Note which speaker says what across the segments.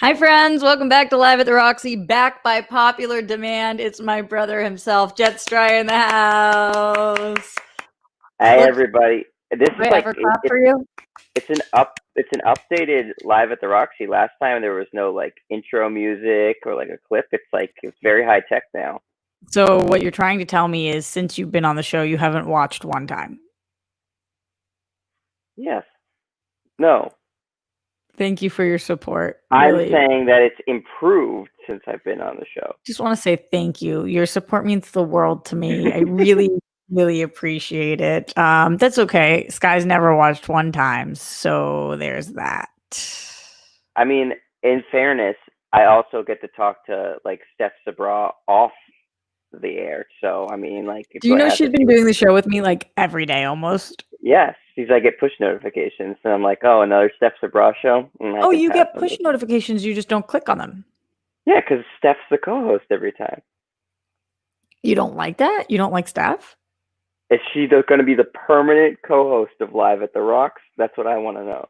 Speaker 1: Hi, friends. Welcome back to Live at the Roxy. Back by popular demand. It's my brother himself, Jet Striar, in the house.
Speaker 2: Hey,
Speaker 1: Look,
Speaker 2: everybody. This
Speaker 1: did
Speaker 2: is
Speaker 1: I
Speaker 2: like
Speaker 1: ever clap for you?
Speaker 2: it's an updated Live at the Roxy. Last time there was no like intro music or like a clip. It's very high tech now.
Speaker 1: So, what you're trying to tell me is since you've been on the show, you haven't watched one time.
Speaker 2: Yes. No.
Speaker 1: Thank you for your support.
Speaker 2: I'm
Speaker 1: Really,
Speaker 2: saying that it's improved since I've been on the show.
Speaker 1: just want to say thank you. Your support means the world to me. I really, really appreciate it. That's okay. Sky's never watched one time, so there's that.
Speaker 2: I mean, in fairness, I also get to talk to like Steph Sabra off the air. So I mean, like,
Speaker 1: Do you
Speaker 2: do I
Speaker 1: know
Speaker 2: have to
Speaker 1: she's been
Speaker 2: do it?
Speaker 1: doing the show with me like every day almost?
Speaker 2: Yes. I get push notifications, and I'm like, oh, another Steph Sabra show. I
Speaker 1: Oh,
Speaker 2: can
Speaker 1: you
Speaker 2: pass
Speaker 1: get
Speaker 2: on
Speaker 1: push
Speaker 2: this.
Speaker 1: notifications, you just don't click on them.
Speaker 2: Yeah, because Steph's the co-host every time.
Speaker 1: You don't like that? You don't like Steph?
Speaker 2: Is she going to be the permanent co-host of Live at the Rocks? That's what I want to know.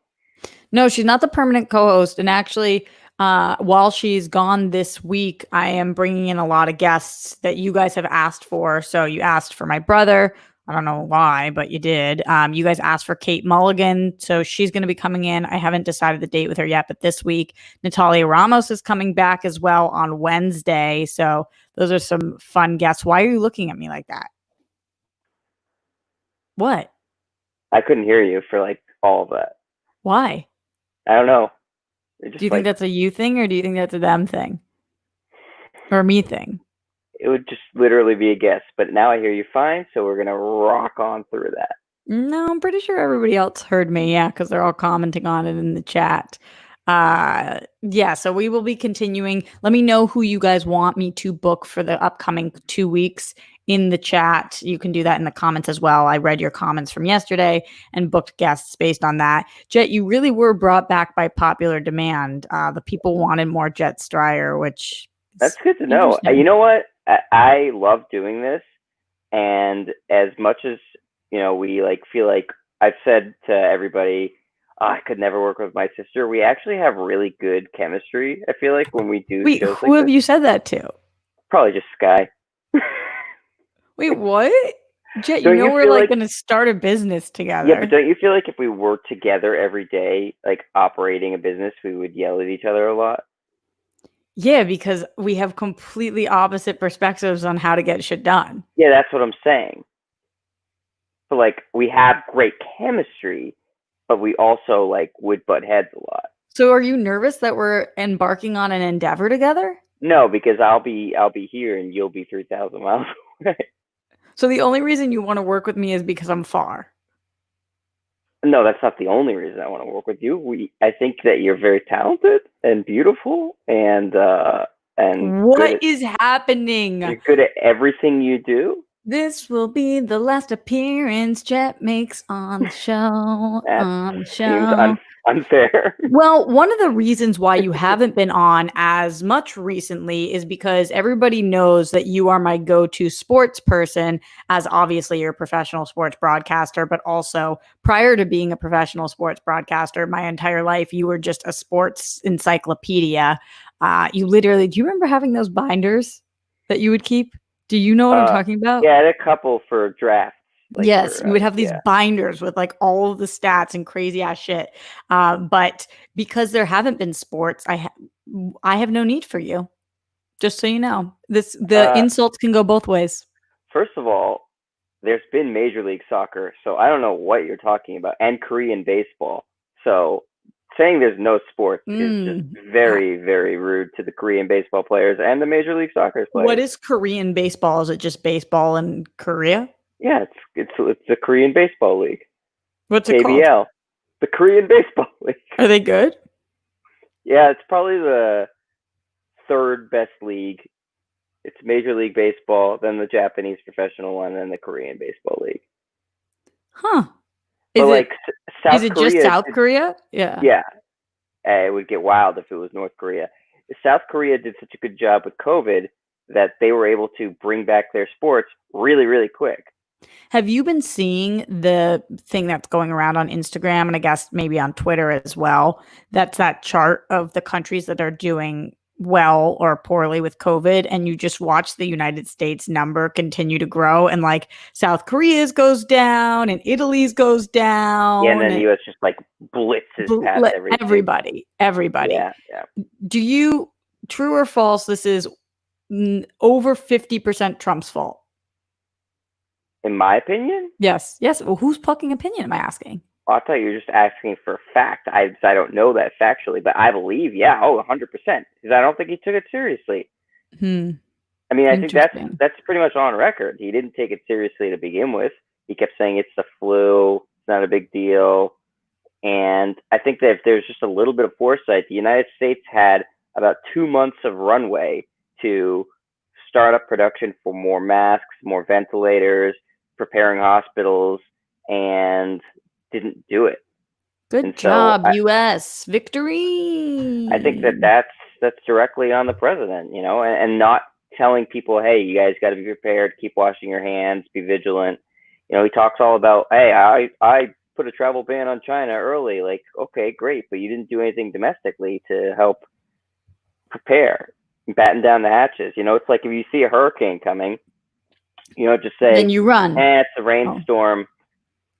Speaker 1: No, she's not the permanent co-host. And actually, while she's gone this week, I am bringing in a lot of guests that you guys have asked for. So you asked for my brother. I don't know why, but you did. You guys asked for Kate Mulligan. So she's going to be coming in. I haven't decided the date with her yet, but this week, Natalia Ramos is coming back as well on Wednesday. So those are some fun guests. Why are you looking at me like that? What?
Speaker 2: I couldn't hear you for like all of that.
Speaker 1: Why?
Speaker 2: I don't know. It
Speaker 1: Do
Speaker 2: just
Speaker 1: you think
Speaker 2: like
Speaker 1: that's a you thing or do you think that's a them thing? Or a me thing?
Speaker 2: it would just literally be a guess. But now I hear you fine, so we're gonna rock on through that.
Speaker 1: No, I'm pretty sure everybody else heard me. Yeah, because they're all commenting on it in the chat. Yeah, so we will be continuing. Let me know who you guys want me to book for the upcoming 2 weeks in the chat. You can do that in the comments as well. I read your comments from yesterday and booked guests based on that. Jet, you really were brought back by popular demand. The people wanted more Jet Striar, which
Speaker 2: That's
Speaker 1: is
Speaker 2: good to know. You
Speaker 1: interesting.
Speaker 2: know what? I love doing this, and as much as we like feel like I've said to everybody, oh, I could never work with my sister. We actually have really good chemistry. I feel like when we do
Speaker 1: Wait,
Speaker 2: shows
Speaker 1: who
Speaker 2: like
Speaker 1: have
Speaker 2: this,
Speaker 1: you said that to?
Speaker 2: probably just Sky.
Speaker 1: Wait, what? Jet, you
Speaker 2: Don't
Speaker 1: know
Speaker 2: you
Speaker 1: we're
Speaker 2: feel
Speaker 1: like
Speaker 2: like,
Speaker 1: gonna start a business
Speaker 2: yeah, but
Speaker 1: together.
Speaker 2: don't you feel like if we were together every day, like operating a business, we would yell at each other a lot?
Speaker 1: Yeah, because we have completely opposite perspectives on how to get shit done.
Speaker 2: Yeah, that's what I'm saying. So like we have great chemistry, but we also like would butt heads a lot.
Speaker 1: So are you nervous that we're embarking on an endeavor together?
Speaker 2: No, because I'll be here and you'll be 3,000 miles away.
Speaker 1: So the only reason you want to work with me is because I'm far.
Speaker 2: No, that's not the only reason I want to work with you. I think that you're very talented and beautiful and
Speaker 1: What is happening?
Speaker 2: you're good at everything you do.
Speaker 1: This will be the last appearance Jet makes on the show.
Speaker 2: That
Speaker 1: On the
Speaker 2: seems
Speaker 1: show.
Speaker 2: unfair.
Speaker 1: Well, one of the reasons why you haven't been on as much recently is because everybody knows that you are my go-to sports person, as obviously you're a professional sports broadcaster, but also prior to being a professional sports broadcaster, my entire life, you were just a sports encyclopedia. You literally, do you remember having those binders that you would keep? Do you know what I'm
Speaker 2: Uh,
Speaker 1: talking about?
Speaker 2: yeah, I had a couple for drafts, like
Speaker 1: Yes,
Speaker 2: for
Speaker 1: we would have these
Speaker 2: yeah.
Speaker 1: binders with like all of the stats and crazy ass shit. But because there haven't been sports, I have no need for you. Just so you know, the
Speaker 2: Uh,
Speaker 1: insults can go both ways.
Speaker 2: First of all, there's been Major League Soccer, so I don't know what you're talking about, and Korean baseball. So saying there's no sports is just
Speaker 1: Mm.
Speaker 2: very, very rude to the Korean baseball players and the Major League Soccer
Speaker 1: What
Speaker 2: players.
Speaker 1: is Korean baseball? Is it just baseball in Korea?
Speaker 2: Yeah, it's the Korean Baseball League,
Speaker 1: What's it called?
Speaker 2: KBL, the Korean Baseball League.
Speaker 1: Are they good?
Speaker 2: Yeah, it's probably the third best league. It's Major League Baseball, then the Japanese professional one, and then the Korean Baseball League.
Speaker 1: Huh?
Speaker 2: But
Speaker 1: Is
Speaker 2: like
Speaker 1: it is
Speaker 2: South
Speaker 1: it just
Speaker 2: Korea,
Speaker 1: South Korea? Yeah.
Speaker 2: yeah, it would get wild if it was North Korea. South Korea did such a good job with COVID that they were able to bring back their sports really, really quick.
Speaker 1: Have you been seeing the thing that's going around on Instagram and I guess maybe on Twitter as well? That's that chart of the countries that are doing well or poorly with COVID. And you just watch the United States number continue to grow. And like South Korea's goes down and Italy's goes
Speaker 2: Yeah, and
Speaker 1: down.
Speaker 2: then the
Speaker 1: And
Speaker 2: U.S. just like blitzes past everything.
Speaker 1: everybody.
Speaker 2: Yeah, yeah.
Speaker 1: Do you, true or false, this is over 50% Trump's fault?
Speaker 2: In my opinion,
Speaker 1: Yes. Yes. Well, whose fucking opinion am I asking?
Speaker 2: well, I thought you were just asking for a fact. I don't know that factually, but I believe, yeah, 100%. Because I don't think he took it seriously.
Speaker 1: Hmm.
Speaker 2: I mean, I think
Speaker 1: Interesting.
Speaker 2: that's pretty much on record. He didn't take it seriously to begin with. He kept saying it's the flu, it's not a big deal. And I think that if there's just a little bit of foresight, the United States had about 2 months of runway to start up production for more masks, more ventilators, preparing hospitals, and didn't do it. And
Speaker 1: Good
Speaker 2: so
Speaker 1: job, US.
Speaker 2: I think that
Speaker 1: Victory.
Speaker 2: that's directly on the president, and not telling people, hey, you guys got to be prepared, keep washing your hands, be vigilant. He talks all about, hey, I put a travel ban on China early. Like, okay, great, but you didn't do anything domestically to help prepare, batten down the hatches. It's like if you see a hurricane coming, you don't just say,
Speaker 1: Then you run.
Speaker 2: it's a
Speaker 1: Oh.
Speaker 2: rainstorm.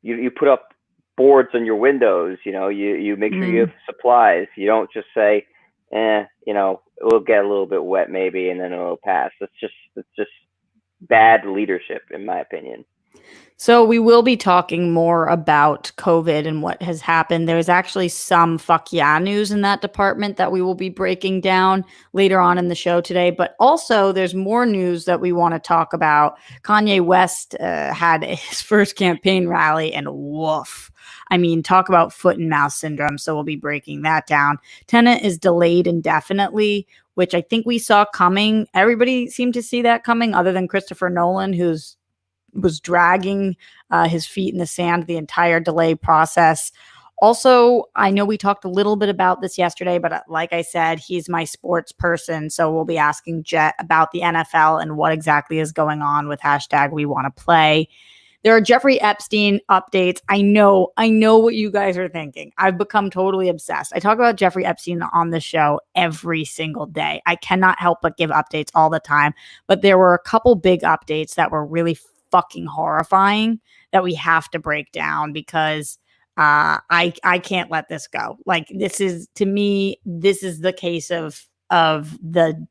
Speaker 2: You put up boards on your windows. You make sure you have supplies. You don't just say, we'll get a little bit wet maybe, and then it'll pass. It's just bad leadership, in my opinion.
Speaker 1: So we will be talking more about COVID and what has happened. There's actually some fuck yeah news in that department that we will be breaking down later on in the show today. But also there's more news that we want to talk about. Kanye West had his first campaign rally and woof. I mean, talk about foot and mouth syndrome. So we'll be breaking that down. Tenet is delayed indefinitely, which I think we saw coming. Everybody seemed to see that coming other than Christopher Nolan, who's was dragging his feet in the sand the entire delay process. Also, I know we talked a little bit about this yesterday, but like I said, he's my sports person. So we'll be asking Jet about the NFL and what exactly is going on with hashtag we want to play. There are Jeffrey Epstein updates. I know what you guys are thinking. I've become totally obsessed. I talk about Jeffrey Epstein on the show every single day. I cannot help but give updates all the time. But there were a couple big updates that were really fucking horrifying that we have to break down because I can't let this go. Like this is to me, this is the case of the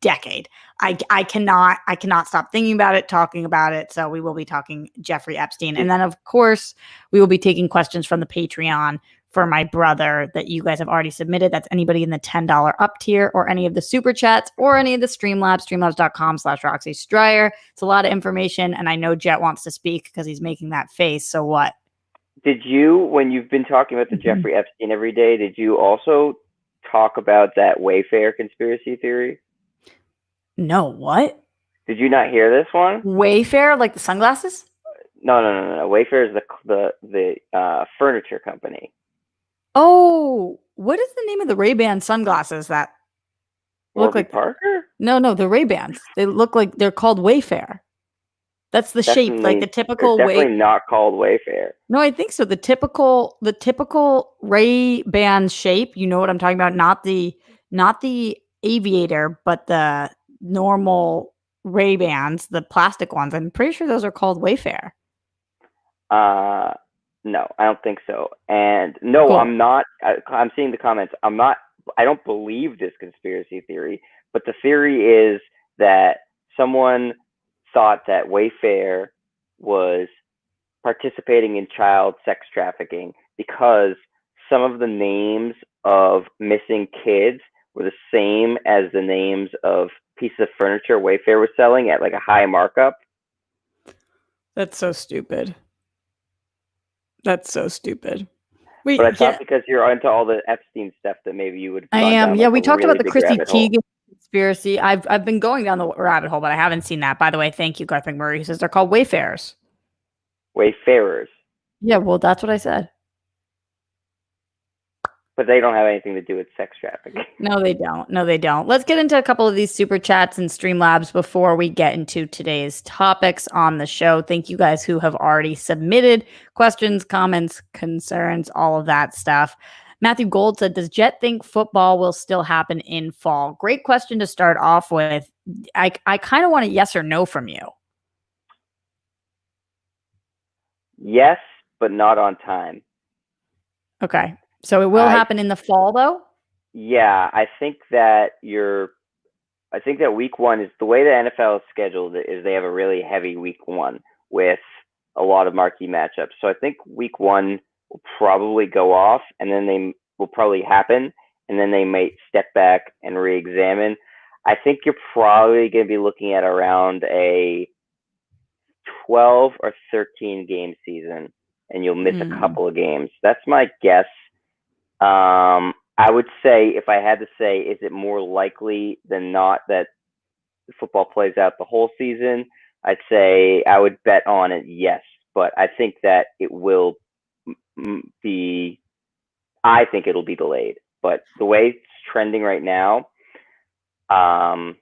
Speaker 1: decade. I cannot stop thinking about it, talking about it. So we will be talking Jeffrey Epstein. And then of course we will be taking questions from the Patreon for my brother that you guys have already submitted. That's anybody in the $10 up tier or any of the super chats or any of the streamlabs.com/Roxy Striar. It's a lot of information. And I know Jet wants to speak because he's making that face. So what?
Speaker 2: Did you, when you've been talking about the Jeffrey Epstein every day, did you also talk about that Wayfair conspiracy theory?
Speaker 1: No, what?
Speaker 2: Did you not hear this one?
Speaker 1: Wayfair, like the sunglasses?
Speaker 2: No. Wayfair is the furniture company.
Speaker 1: Oh, what is the name of the Ray-Ban sunglasses that look like
Speaker 2: Parker?
Speaker 1: No, the Ray-Bans. They look like they're called Wayfair. That's the shape, like the typical
Speaker 2: They're definitely not called Wayfair.
Speaker 1: No, I think so. The typical Ray-Ban shape, you know what I'm talking about? Not the aviator, but the normal Ray-Bans, the plastic ones. I'm pretty sure those are called Wayfair.
Speaker 2: No, I don't think so. And no, cool. I'm not. I'm seeing the comments. I don't believe this conspiracy theory, but the theory is that someone thought that Wayfair was participating in child sex trafficking because some of the names of missing kids were the same as the names of pieces of furniture Wayfair was selling at like a high markup.
Speaker 1: That's so stupid.
Speaker 2: Wait, but I thought because you're into all the Epstein stuff that maybe you would.
Speaker 1: I am. Yeah, we talked about the Chrissy Teigen conspiracy. I've been going down the rabbit hole, but I haven't seen that. By the way, thank you, Garth McMurray. He says they're called Wayfarers.
Speaker 2: Wayfarers.
Speaker 1: Yeah, well, that's what I said.
Speaker 2: But they don't have anything to do with sex trafficking.
Speaker 1: No, they don't. No, they don't. Let's get into a couple of these super chats and Streamlabs before we get into today's topics on the show. Thank you guys who have already submitted questions, comments, concerns, all of that stuff. Matthew Gold said, does Jet think football will still happen in fall? Great question to start off with. I kind of want a yes or no from you.
Speaker 2: Yes, but not on time.
Speaker 1: Okay. So it will happen in the fall, though?
Speaker 2: Yeah, I think that week one is the way the NFL is scheduled is they have a really heavy week one with a lot of marquee matchups. So I think week one will probably go off, and then they will probably happen, and then they might step back and re-examine. I think you're probably going to be looking at around a 12 or 13 game season, and you'll miss a couple of games. That's my guess. I would say, if I had to say, is it more likely than not that football plays out the whole season? I'd say I would bet on it, yes. But I think that it will be, I think it'll be delayed. But the way it's trending right now, the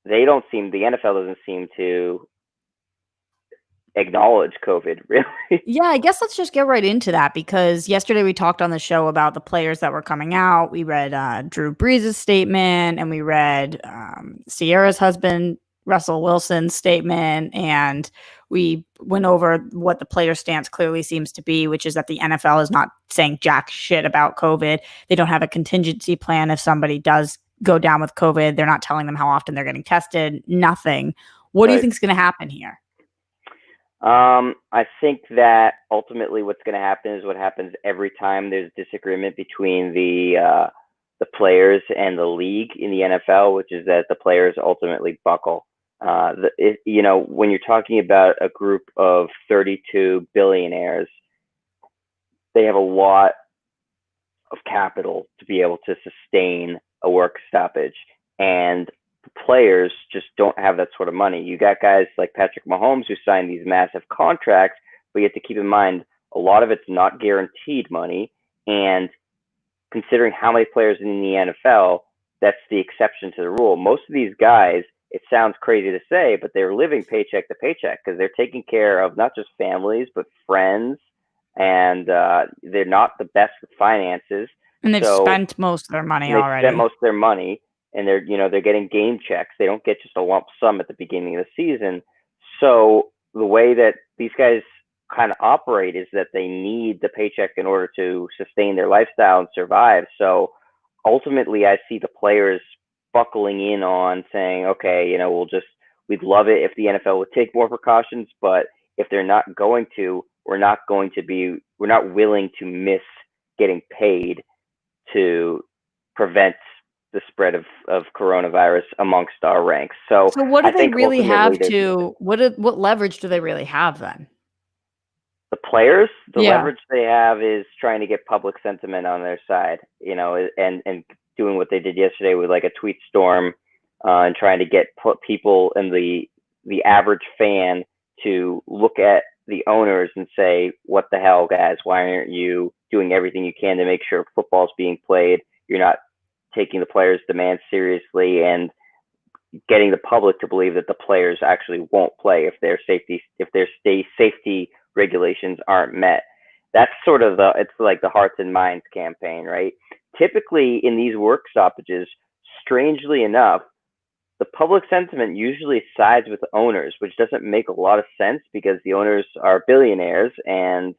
Speaker 2: NFL doesn't seem to acknowledge COVID, really.
Speaker 1: Yeah, I guess let's just get right into that, because yesterday we talked on the show about the players that were coming out. We read Drew Brees' statement, and we read Sierra's husband, Russell Wilson's statement, and we went over what the player stance clearly seems to be, which is that the NFL is not saying jack shit about COVID. They don't have a contingency plan if somebody does go down with COVID. They're not telling them how often they're getting tested, nothing. What do you think is going to happen here?
Speaker 2: I think that ultimately what's going to happen is what happens every time there's disagreement between the players and the league in the NFL, which is that the players ultimately buckle. When you're talking about a group of 32 billionaires, they have a lot of capital to be able to sustain a work stoppage, and players just don't have that sort of money. You got guys like Patrick Mahomes who signed these massive contracts, but you have to keep in mind a lot of it's not guaranteed money. And considering how many players in the NFL, that's the exception to the rule. Most of these guys, it sounds crazy to say, but they're living paycheck to paycheck because they're taking care of not just families, but friends. And they're not the best with finances.
Speaker 1: And they've spent most of their money already.
Speaker 2: Spent most of their money. And they're getting game checks. They don't get just a lump sum at the beginning of the season. So the way that these guys kind of operate is that they need the paycheck in order to sustain their lifestyle and survive. So ultimately, I see the players buckling in on saying, okay, we'd love it if the NFL would take more precautions, but if they're not going to, we're not willing to miss getting paid to prevent the spread of coronavirus amongst our ranks. So
Speaker 1: what do they really have to, what leverage do they really have then?
Speaker 2: The players, leverage they have is trying to get public sentiment on their side, and doing what they did yesterday with like a tweet storm, and trying to get people and the average fan to look at the owners and say, what the hell, guys, why aren't you doing everything you can to make sure football's being played? You're not taking the players' demands seriously and getting the public to believe that the players actually won't play if their safety regulations aren't met. That's sort of it's like the hearts and minds campaign, right? Typically in these work stoppages, strangely enough, the public sentiment usually sides with the owners, which doesn't make a lot of sense because the owners are billionaires and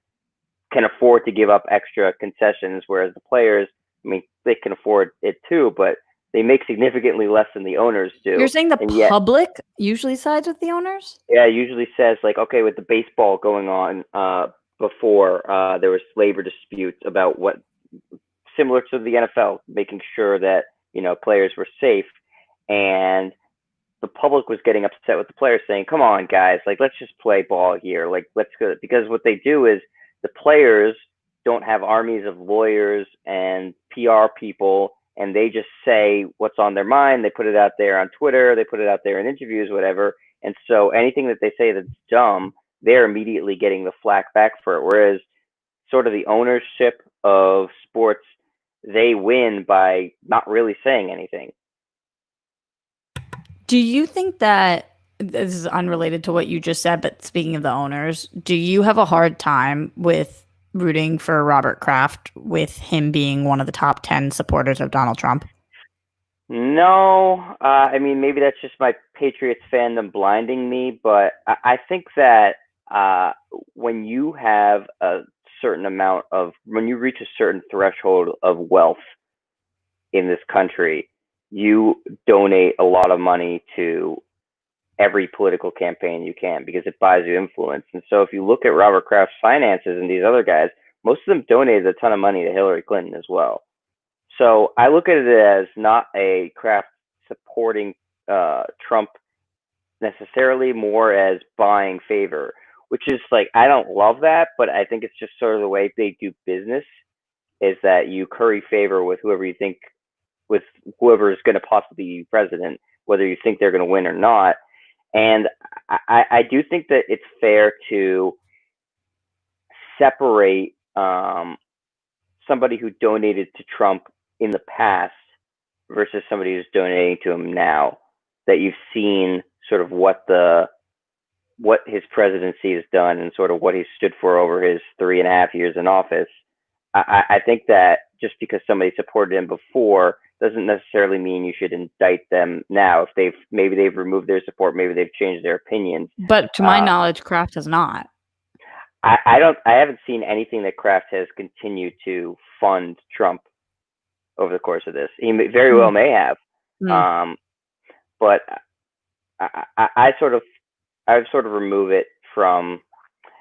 Speaker 2: can afford to give up extra concessions, whereas the players, they can afford it too, but they make significantly less than the owners do.
Speaker 1: You're saying the public usually sides with the owners?
Speaker 2: Yeah, it usually says like, okay, with the baseball going on before, there was labor disputes about what, similar to the NFL, making sure that, players were safe. And the public was getting upset with the players saying, come on, guys, like, let's just play ball here. Like, let's go. Because what they do is the players don't have armies of lawyers and PR people, and they just say what's on their mind. They put it out there on Twitter. They put it out there in interviews, whatever. And so anything that they say that's dumb, they're immediately getting the flack back for it. Whereas sort of the ownership of sports they win by not really saying anything.
Speaker 1: Do you think that this is unrelated to what you just said, but speaking of the owners, do you have a hard time with rooting for Robert Kraft with him being one of the top 10 supporters of Donald Trump?
Speaker 2: No, I mean maybe that's just my Patriots fandom blinding me, but I think that uh, when you have a certain amount of when you reach a certain threshold of wealth in this country, you donate a lot of money to every political campaign you can because it buys you influence. And so if you look at Robert Kraft's finances and these other guys, most of them donated a ton of money to Hillary Clinton as well. So I look at it as not a Kraft supporting Trump necessarily, more as buying favor, which is like I don't love that, but I think it's just sort of the way they do business. Is that you curry favor with whoever you think, with whoever is going to possibly be president, whether you think they're going to win or not. And I do think that it's fair to separate somebody who donated to Trump in the past versus somebody who's donating to him now. That you've seen sort of what his presidency has done and sort of what he stood for over his 3.5 years in office. I think that just because somebody supported him before doesn't necessarily mean you should indict them now. If they've removed their support, maybe they've changed their opinions.
Speaker 1: But to my knowledge, Kraft has not.
Speaker 2: I haven't seen anything that Kraft has continued to fund Trump over the course of this. He very well may have, but I sort of remove it from.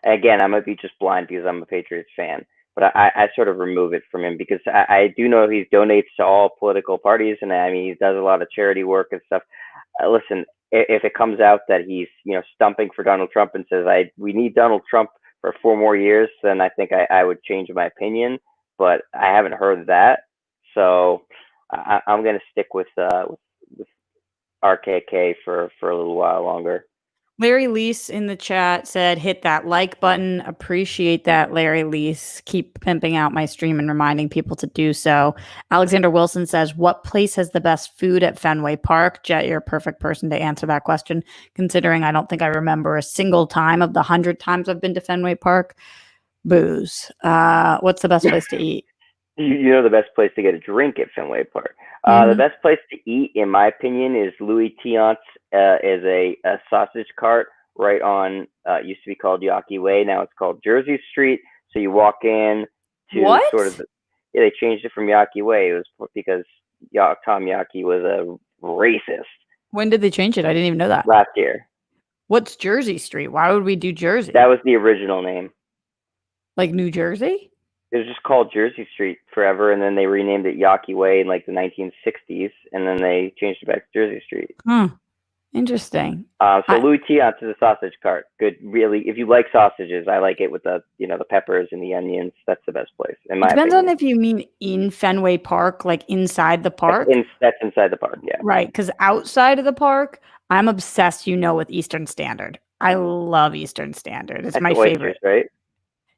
Speaker 2: Again, I might be just blind because I'm a Patriots fan, but I sort of remove it from him because I do know he donates to all political parties, and I mean he does a lot of charity work and stuff. Listen, if it comes out that he's stumping for Donald Trump and says we need Donald Trump for 4 more years, then I think I would change my opinion. But I haven't heard that, so I'm going to stick with RKK for a little while longer.
Speaker 1: Larry Lease in the chat said, hit that like button. Appreciate that, Larry Lease. Keep pimping out my stream and reminding people to do so. Alexander Wilson says, what place has the best food at Fenway Park? Jet, you're a perfect person to answer that question, considering I don't think I remember a single time of the 100 times I've been to Fenway Park. Booze. What's the best place to eat?
Speaker 2: You know the best place to get a drink at Fenway Park. The best place to eat, in my opinion, is Louis Tiant's. Is a sausage cart right on. Used to be called Yawkey Way. Now it's called Jersey Street. So you walk in to sort of. Yeah, they changed it from Yawkey Way. It was because Tom Yawkey was a racist.
Speaker 1: When did they change it? I didn't even know that.
Speaker 2: Last year.
Speaker 1: What's Jersey Street? Why would we do Jersey?
Speaker 2: That was the original name.
Speaker 1: Like New Jersey?
Speaker 2: It was just called Jersey Street forever, and then they renamed it Yawkey Way in like the 1960s, and then they changed it back to Jersey Street.
Speaker 1: Interesting.
Speaker 2: So Louis Tiant's is a sausage cart. Good, really. If you like sausages, I like it with the the peppers and the onions. That's the best place. In my
Speaker 1: Depends
Speaker 2: opinion.
Speaker 1: on if you mean in Fenway Park, like inside the park.
Speaker 2: That's inside the park, yeah.
Speaker 1: Right, because outside of the park, I'm obsessed. With Eastern Standard. I love Eastern Standard. It's my favorite.
Speaker 2: Right?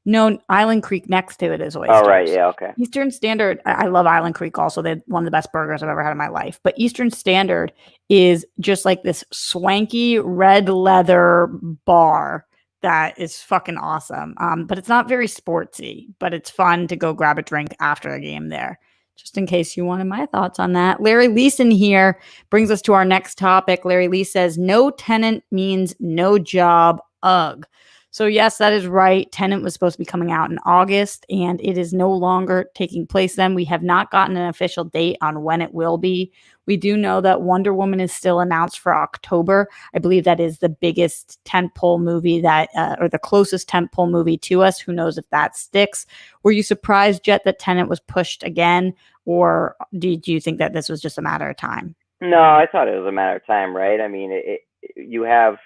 Speaker 1: No, Island Creek next to it is oysters.
Speaker 2: Oh, right. Yeah, okay.
Speaker 1: Eastern Standard, I love Island Creek also. They're one of the best burgers I've ever had in my life. But Eastern Standard is just like this swanky red leather bar that is fucking awesome. But it's not very sportsy, but it's fun to go grab a drink after a game there. Just in case you wanted my thoughts on that. Larry Leeson here brings us to our next topic. Larry Lee says, no tenant means no job. Ugh. So yes, that is right. Tenet was supposed to be coming out in August, and it is no longer taking place then. We have not gotten an official date on when it will be. We do know that Wonder Woman is still announced for October. I believe that is the biggest tentpole movie or the closest tentpole movie to us. Who knows if that sticks? Were you surprised, Jet, that Tenet was pushed again, or did you think that this was just a matter of time?
Speaker 2: No, I thought it was a matter of time, right? I mean, you have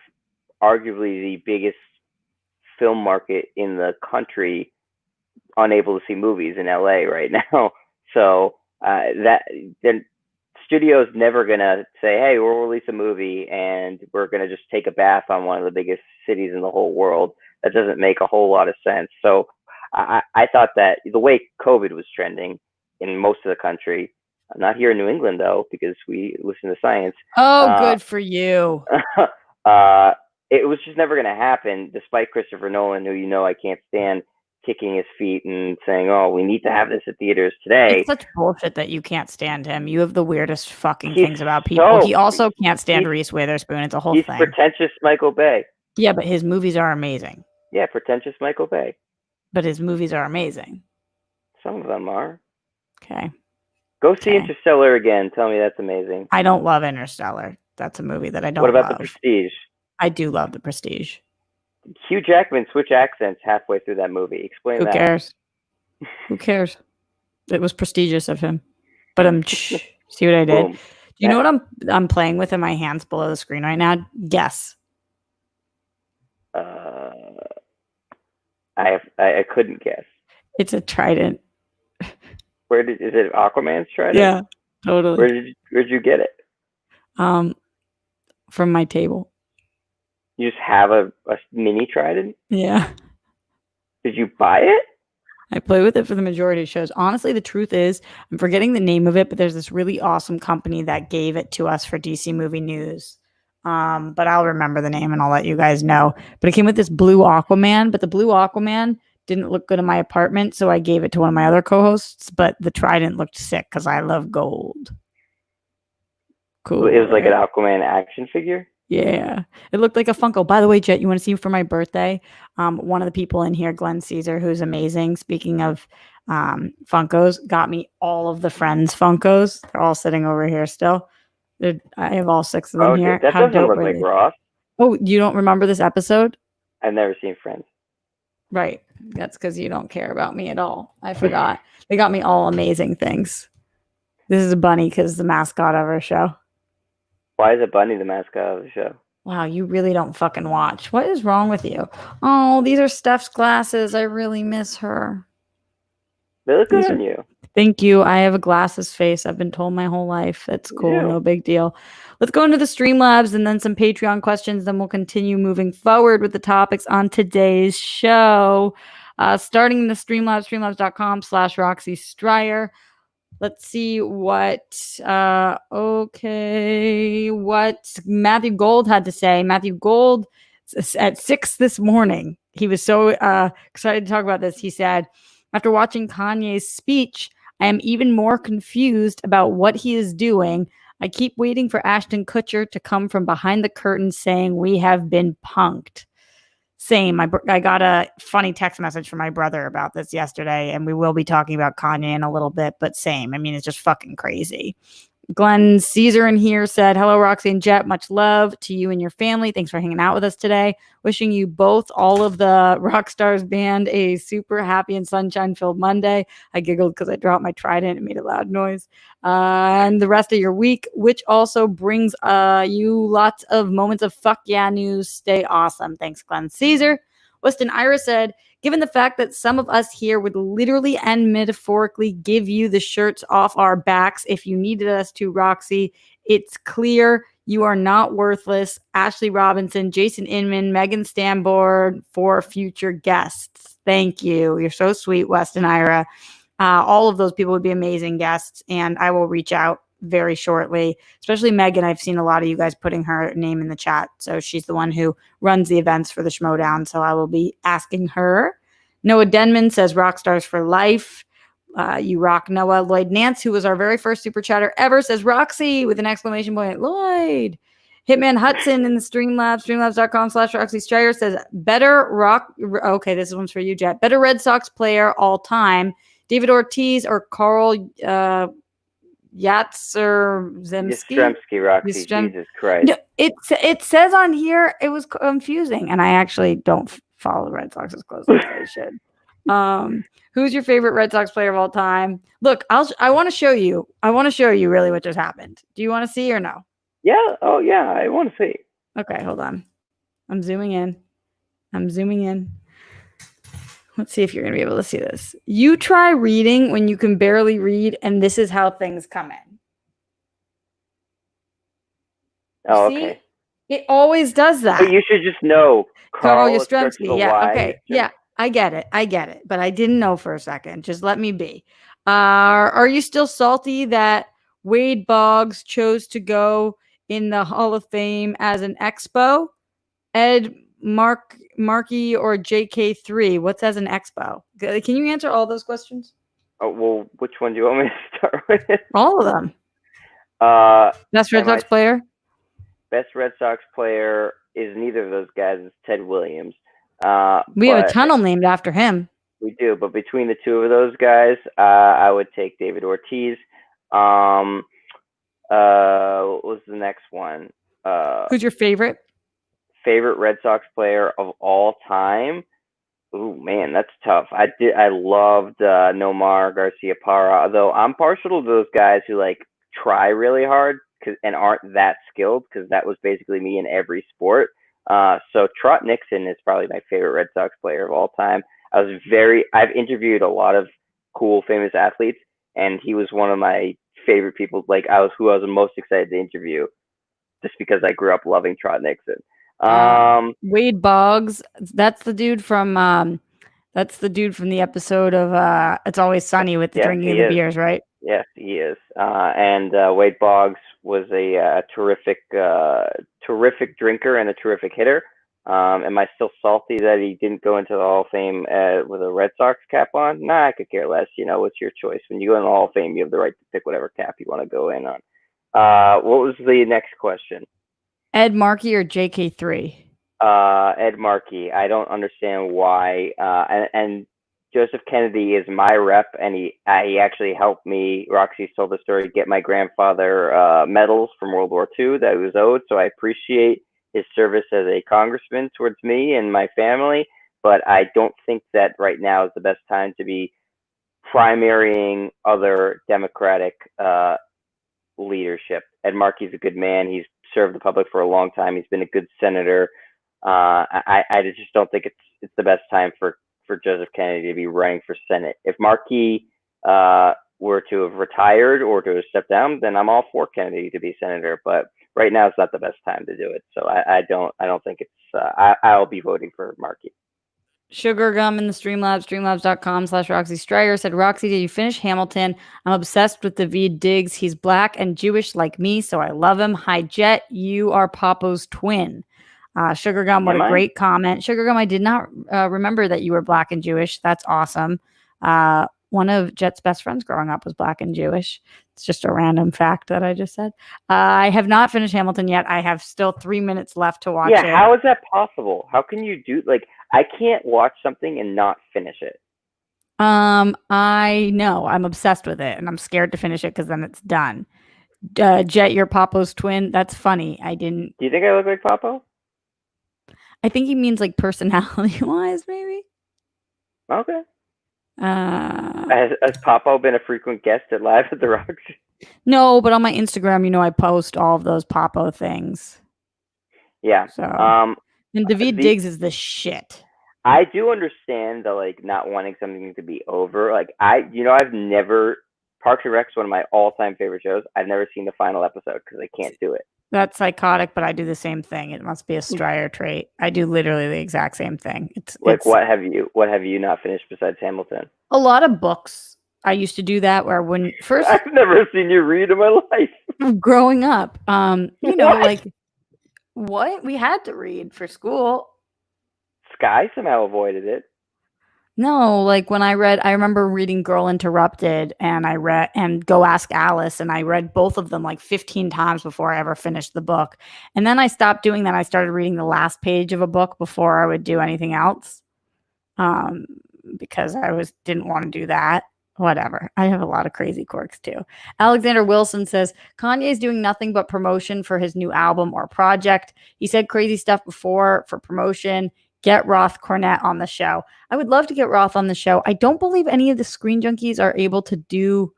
Speaker 2: arguably the biggest film market in the country unable to see movies in LA right now. So that then studio's never gonna say, hey, we'll release a movie and we're gonna just take a bath on one of the biggest cities in the whole world. That doesn't make a whole lot of sense. So I thought that the way COVID was trending, in most of the country. Not here in New England though, because we listen to science.
Speaker 1: Oh, good for you.
Speaker 2: It was just never going to happen, despite Christopher Nolan, who I can't stand, kicking his feet and saying, "Oh, we need to have this at theaters today."
Speaker 1: It's such bullshit that you can't stand him. You have the weirdest fucking
Speaker 2: He's
Speaker 1: things about people. He also can't stand
Speaker 2: he's,
Speaker 1: Reese Witherspoon. It's a whole
Speaker 2: he's
Speaker 1: thing.
Speaker 2: pretentious Michael Bay.
Speaker 1: Yeah, but his movies are amazing.
Speaker 2: Yeah, pretentious Michael Bay.
Speaker 1: But his movies are amazing.
Speaker 2: Some of them are.
Speaker 1: Okay.
Speaker 2: Go see Interstellar again. Tell me that's amazing.
Speaker 1: I don't love Interstellar. That's a movie that I don't love.
Speaker 2: What about The Prestige?
Speaker 1: I do love The Prestige.
Speaker 2: Hugh Jackman switched accents halfway through that movie. Explain that.
Speaker 1: Who cares? Who cares? It was prestigious of him. But see what I did?
Speaker 2: Boom.
Speaker 1: Do you know what I'm playing with in my hands below the screen right now? Guess.
Speaker 2: I couldn't guess.
Speaker 1: It's a trident.
Speaker 2: Is it Aquaman's trident?
Speaker 1: Yeah, totally.
Speaker 2: Where'd you get it?
Speaker 1: From my table.
Speaker 2: You just have a mini trident?
Speaker 1: Yeah.
Speaker 2: Did you buy it?
Speaker 1: I play with it for the majority of shows. Honestly, the truth is, I'm forgetting the name of it, but there's this really awesome company that gave it to us for DC Movie News. But I'll remember the name and I'll let you guys know. But it came with this blue Aquaman, but the blue Aquaman didn't look good in my apartment, so I gave it to one of my other co-hosts, but the trident looked sick because I love gold. Cool.
Speaker 2: It was like an Aquaman action figure?
Speaker 1: Yeah. It looked like a Funko. By the way, Jet, you want to see for my birthday? One of the people in here, Glenn Caesar, who's amazing, speaking of Funkos, got me all of the Friends Funkos. They're all sitting over here still. I have all 6 of them here.
Speaker 2: That doesn't look like Ross.
Speaker 1: Oh, you don't remember this episode?
Speaker 2: I've never seen Friends.
Speaker 1: Right. That's because you don't care about me at all. I forgot. They got me all amazing things. This is a bunny because the mascot of our show.
Speaker 2: Why is a bunny the mascot of the show?
Speaker 1: Wow, you really don't fucking watch. What is wrong with you? Oh, these are Steph's glasses. I really miss her.
Speaker 2: They look good on you.
Speaker 1: Thank you. I have a glasses face. I've been told my whole life. That's cool. Yeah. No big deal. Let's go into the Streamlabs and then some Patreon questions. Then we'll continue moving forward with the topics on today's show. Starting in the Streamlabs, streamlabs.com/Roxy Striar. Let's see what Matthew Gold had to say. Matthew Gold at 6 this morning. He was so excited to talk about this. He said, after watching Kanye's speech, I am even more confused about what he is doing. I keep waiting for Ashton Kutcher to come from behind the curtain saying we have been punked. Same. I got a funny text message from my brother about this yesterday, and we will be talking about Kanye in a little bit, but same. I mean, it's just fucking crazy. Glenn Caesar in here said, hello, Roxy and Jet. Much love to you and your family. Thanks for hanging out with us today. Wishing you both, all of the Rockstars band, a super happy and sunshine-filled Monday. I giggled because I dropped my trident and made a loud noise. And the rest of your week, which also brings you lots of moments of fuck yeah news. Stay awesome. Thanks, Glenn Caesar. Weston Ira said, given the fact that some of us here would literally and metaphorically give you the shirts off our backs if you needed us to, Roxy, it's clear you are not worthless. Ashley Robinson, Jason Inman, Megan Stambord for future guests. Thank you. You're so sweet, Weston Ira. All of those people would be amazing guests, and I will reach out very shortly, especially Megan. I've seen a lot of you guys putting her name in the chat. So she's the one who runs the events for the Schmodown. So I will be asking her. Noah Denman says Rockstars for life. You rock, Noah. Lloyd Nance, who was our very first super chatter ever, says Roxy with an exclamation point. Lloyd. Hitman Hudson in the Streamlabs, streamlabs.com/Roxy Striar says better rock. Okay, this one's for you, Jet. Better Red Sox player all time. David Ortiz or Carl
Speaker 2: Yastrzemski, Roxy, Jesus Christ.
Speaker 1: No, it says on here, it was confusing, and I actually don't follow the Red Sox as close as I should. Who's your favorite Red Sox player of all time? Look, I want to show you. I want to show you really what just happened. Do you want to see or no?
Speaker 2: Yeah. Oh, yeah. I want to see.
Speaker 1: Okay, hold on. I'm zooming in. Let's see if you're going to be able to see this. You try reading when you can barely read, and this is how things come in.
Speaker 2: Oh,
Speaker 1: see?
Speaker 2: okay.
Speaker 1: It always does that.
Speaker 2: But you should just know
Speaker 1: Carl Yastrzemski. Yeah, okay. Yeah, I get it. But I didn't know for a second. Just let me be. Are you still salty that Wade Boggs chose to go in the Hall of Fame as an expo? Ed Markey or JK3? What's as an expo? Can you answer all those questions?
Speaker 2: Oh, well, which one do you want me to start with?
Speaker 1: All of them. Best Red Sox player?
Speaker 2: Best Red Sox player is neither of those guys. It's Ted Williams.
Speaker 1: We have a tunnel named after him.
Speaker 2: We do, but between the two of those guys, I would take David Ortiz. What was the next one?
Speaker 1: Who's your favorite?
Speaker 2: Favorite Red Sox player of all time? Ooh, man, that's tough. I loved Nomar Garcia-Parra, although I'm partial to those guys who like try really hard and aren't that skilled, because that was basically me in every sport. So Trot Nixon is probably my favorite Red Sox player of all time. I've interviewed a lot of cool, famous athletes, and he was one of my favorite people. Like who I was most excited to interview, just because I grew up loving Trot Nixon.
Speaker 1: Wade Boggs. That's the dude from the episode of It's Always Sunny with the drinking of the beers, right?
Speaker 2: Yes, he is. And Wade Boggs was a terrific drinker and a terrific hitter. Am I still salty that he didn't go into the Hall of Fame with a Red Sox cap on? Nah, I could care less. What's your choice? When you go in the Hall of Fame, you have the right to pick whatever cap you want to go in on. What was the next question?
Speaker 1: Ed Markey or JK3?
Speaker 2: Ed Markey. I don't understand why. And Joseph Kennedy is my rep, and he actually helped me. Roxy's told the story. Get my grandfather medals from World War II that he was owed. So I appreciate his service as a congressman towards me and my family. But I don't think that right now is the best time to be primarying other Democratic leadership. Ed Markey's a good man. He's served the public for a long time. He's been a good senator. I just don't think it's the best time for Joseph Kennedy to be running for Senate. If Markey were to have retired or to have stepped down, then I'm all for Kennedy to be senator. But right now, it's not the best time to do it. So I don't think it's. I'll be voting for Markey.
Speaker 1: Sugar Gum in the Streamlabs, streamlabs.com/Roxy Striar said, Roxy, did you finish Hamilton? I'm obsessed with David Diggs. He's black and Jewish like me, so I love him. Hi, Jet. You are Papo's twin. Sugar Gum, what a great comment. Sugar Gum, I did not remember that you were black and Jewish. That's awesome. One of Jet's best friends growing up was black and Jewish. It's just a random fact that I just said. I have not finished Hamilton yet. I have still 3 minutes left to watch it.
Speaker 2: Yeah, how is that possible? How can you do, like, I can't watch something and not finish it.
Speaker 1: I know. I'm obsessed with it, and I'm scared to finish it because then it's done. Jet, you're Papo's twin. That's funny. I didn't.
Speaker 2: Do you think I look like Papo?
Speaker 1: I think he means like personality-wise, maybe.
Speaker 2: Okay. Has Papo been a frequent guest at Live at the Roxy?
Speaker 1: No, but on my Instagram, I post all of those Papo things.
Speaker 2: Yeah.
Speaker 1: So, and David Diggs is the shit.
Speaker 2: I do understand the like not wanting something to be over. Like I've never Parks and Rec's one of my all-time favorite shows. I've never seen the final episode because I can't do it.
Speaker 1: That's psychotic, but I do the same thing. It must be a Striar trait. I do literally the exact same thing.
Speaker 2: What have you not finished besides Hamilton?
Speaker 1: A lot of books. I used to do that where when first
Speaker 2: I've never seen you read in my life.
Speaker 1: Growing up, like what we had to read for school.
Speaker 2: Sky somehow avoided it.
Speaker 1: No, like when I remember reading Girl Interrupted and I read and Go Ask Alice, and I read both of them like 15 times before I ever finished the book. And then I stopped doing that. I started reading the last page of a book before I would do anything else. Because I didn't want to do that. Whatever. I have a lot of crazy quirks too. Alexander Wilson says, Kanye is doing nothing but promotion for his new album or project. He said crazy stuff before for promotion. Get Roth Cornett on the show. I would love to get Roth on the show. I don't believe any of the Screen Junkies are able to do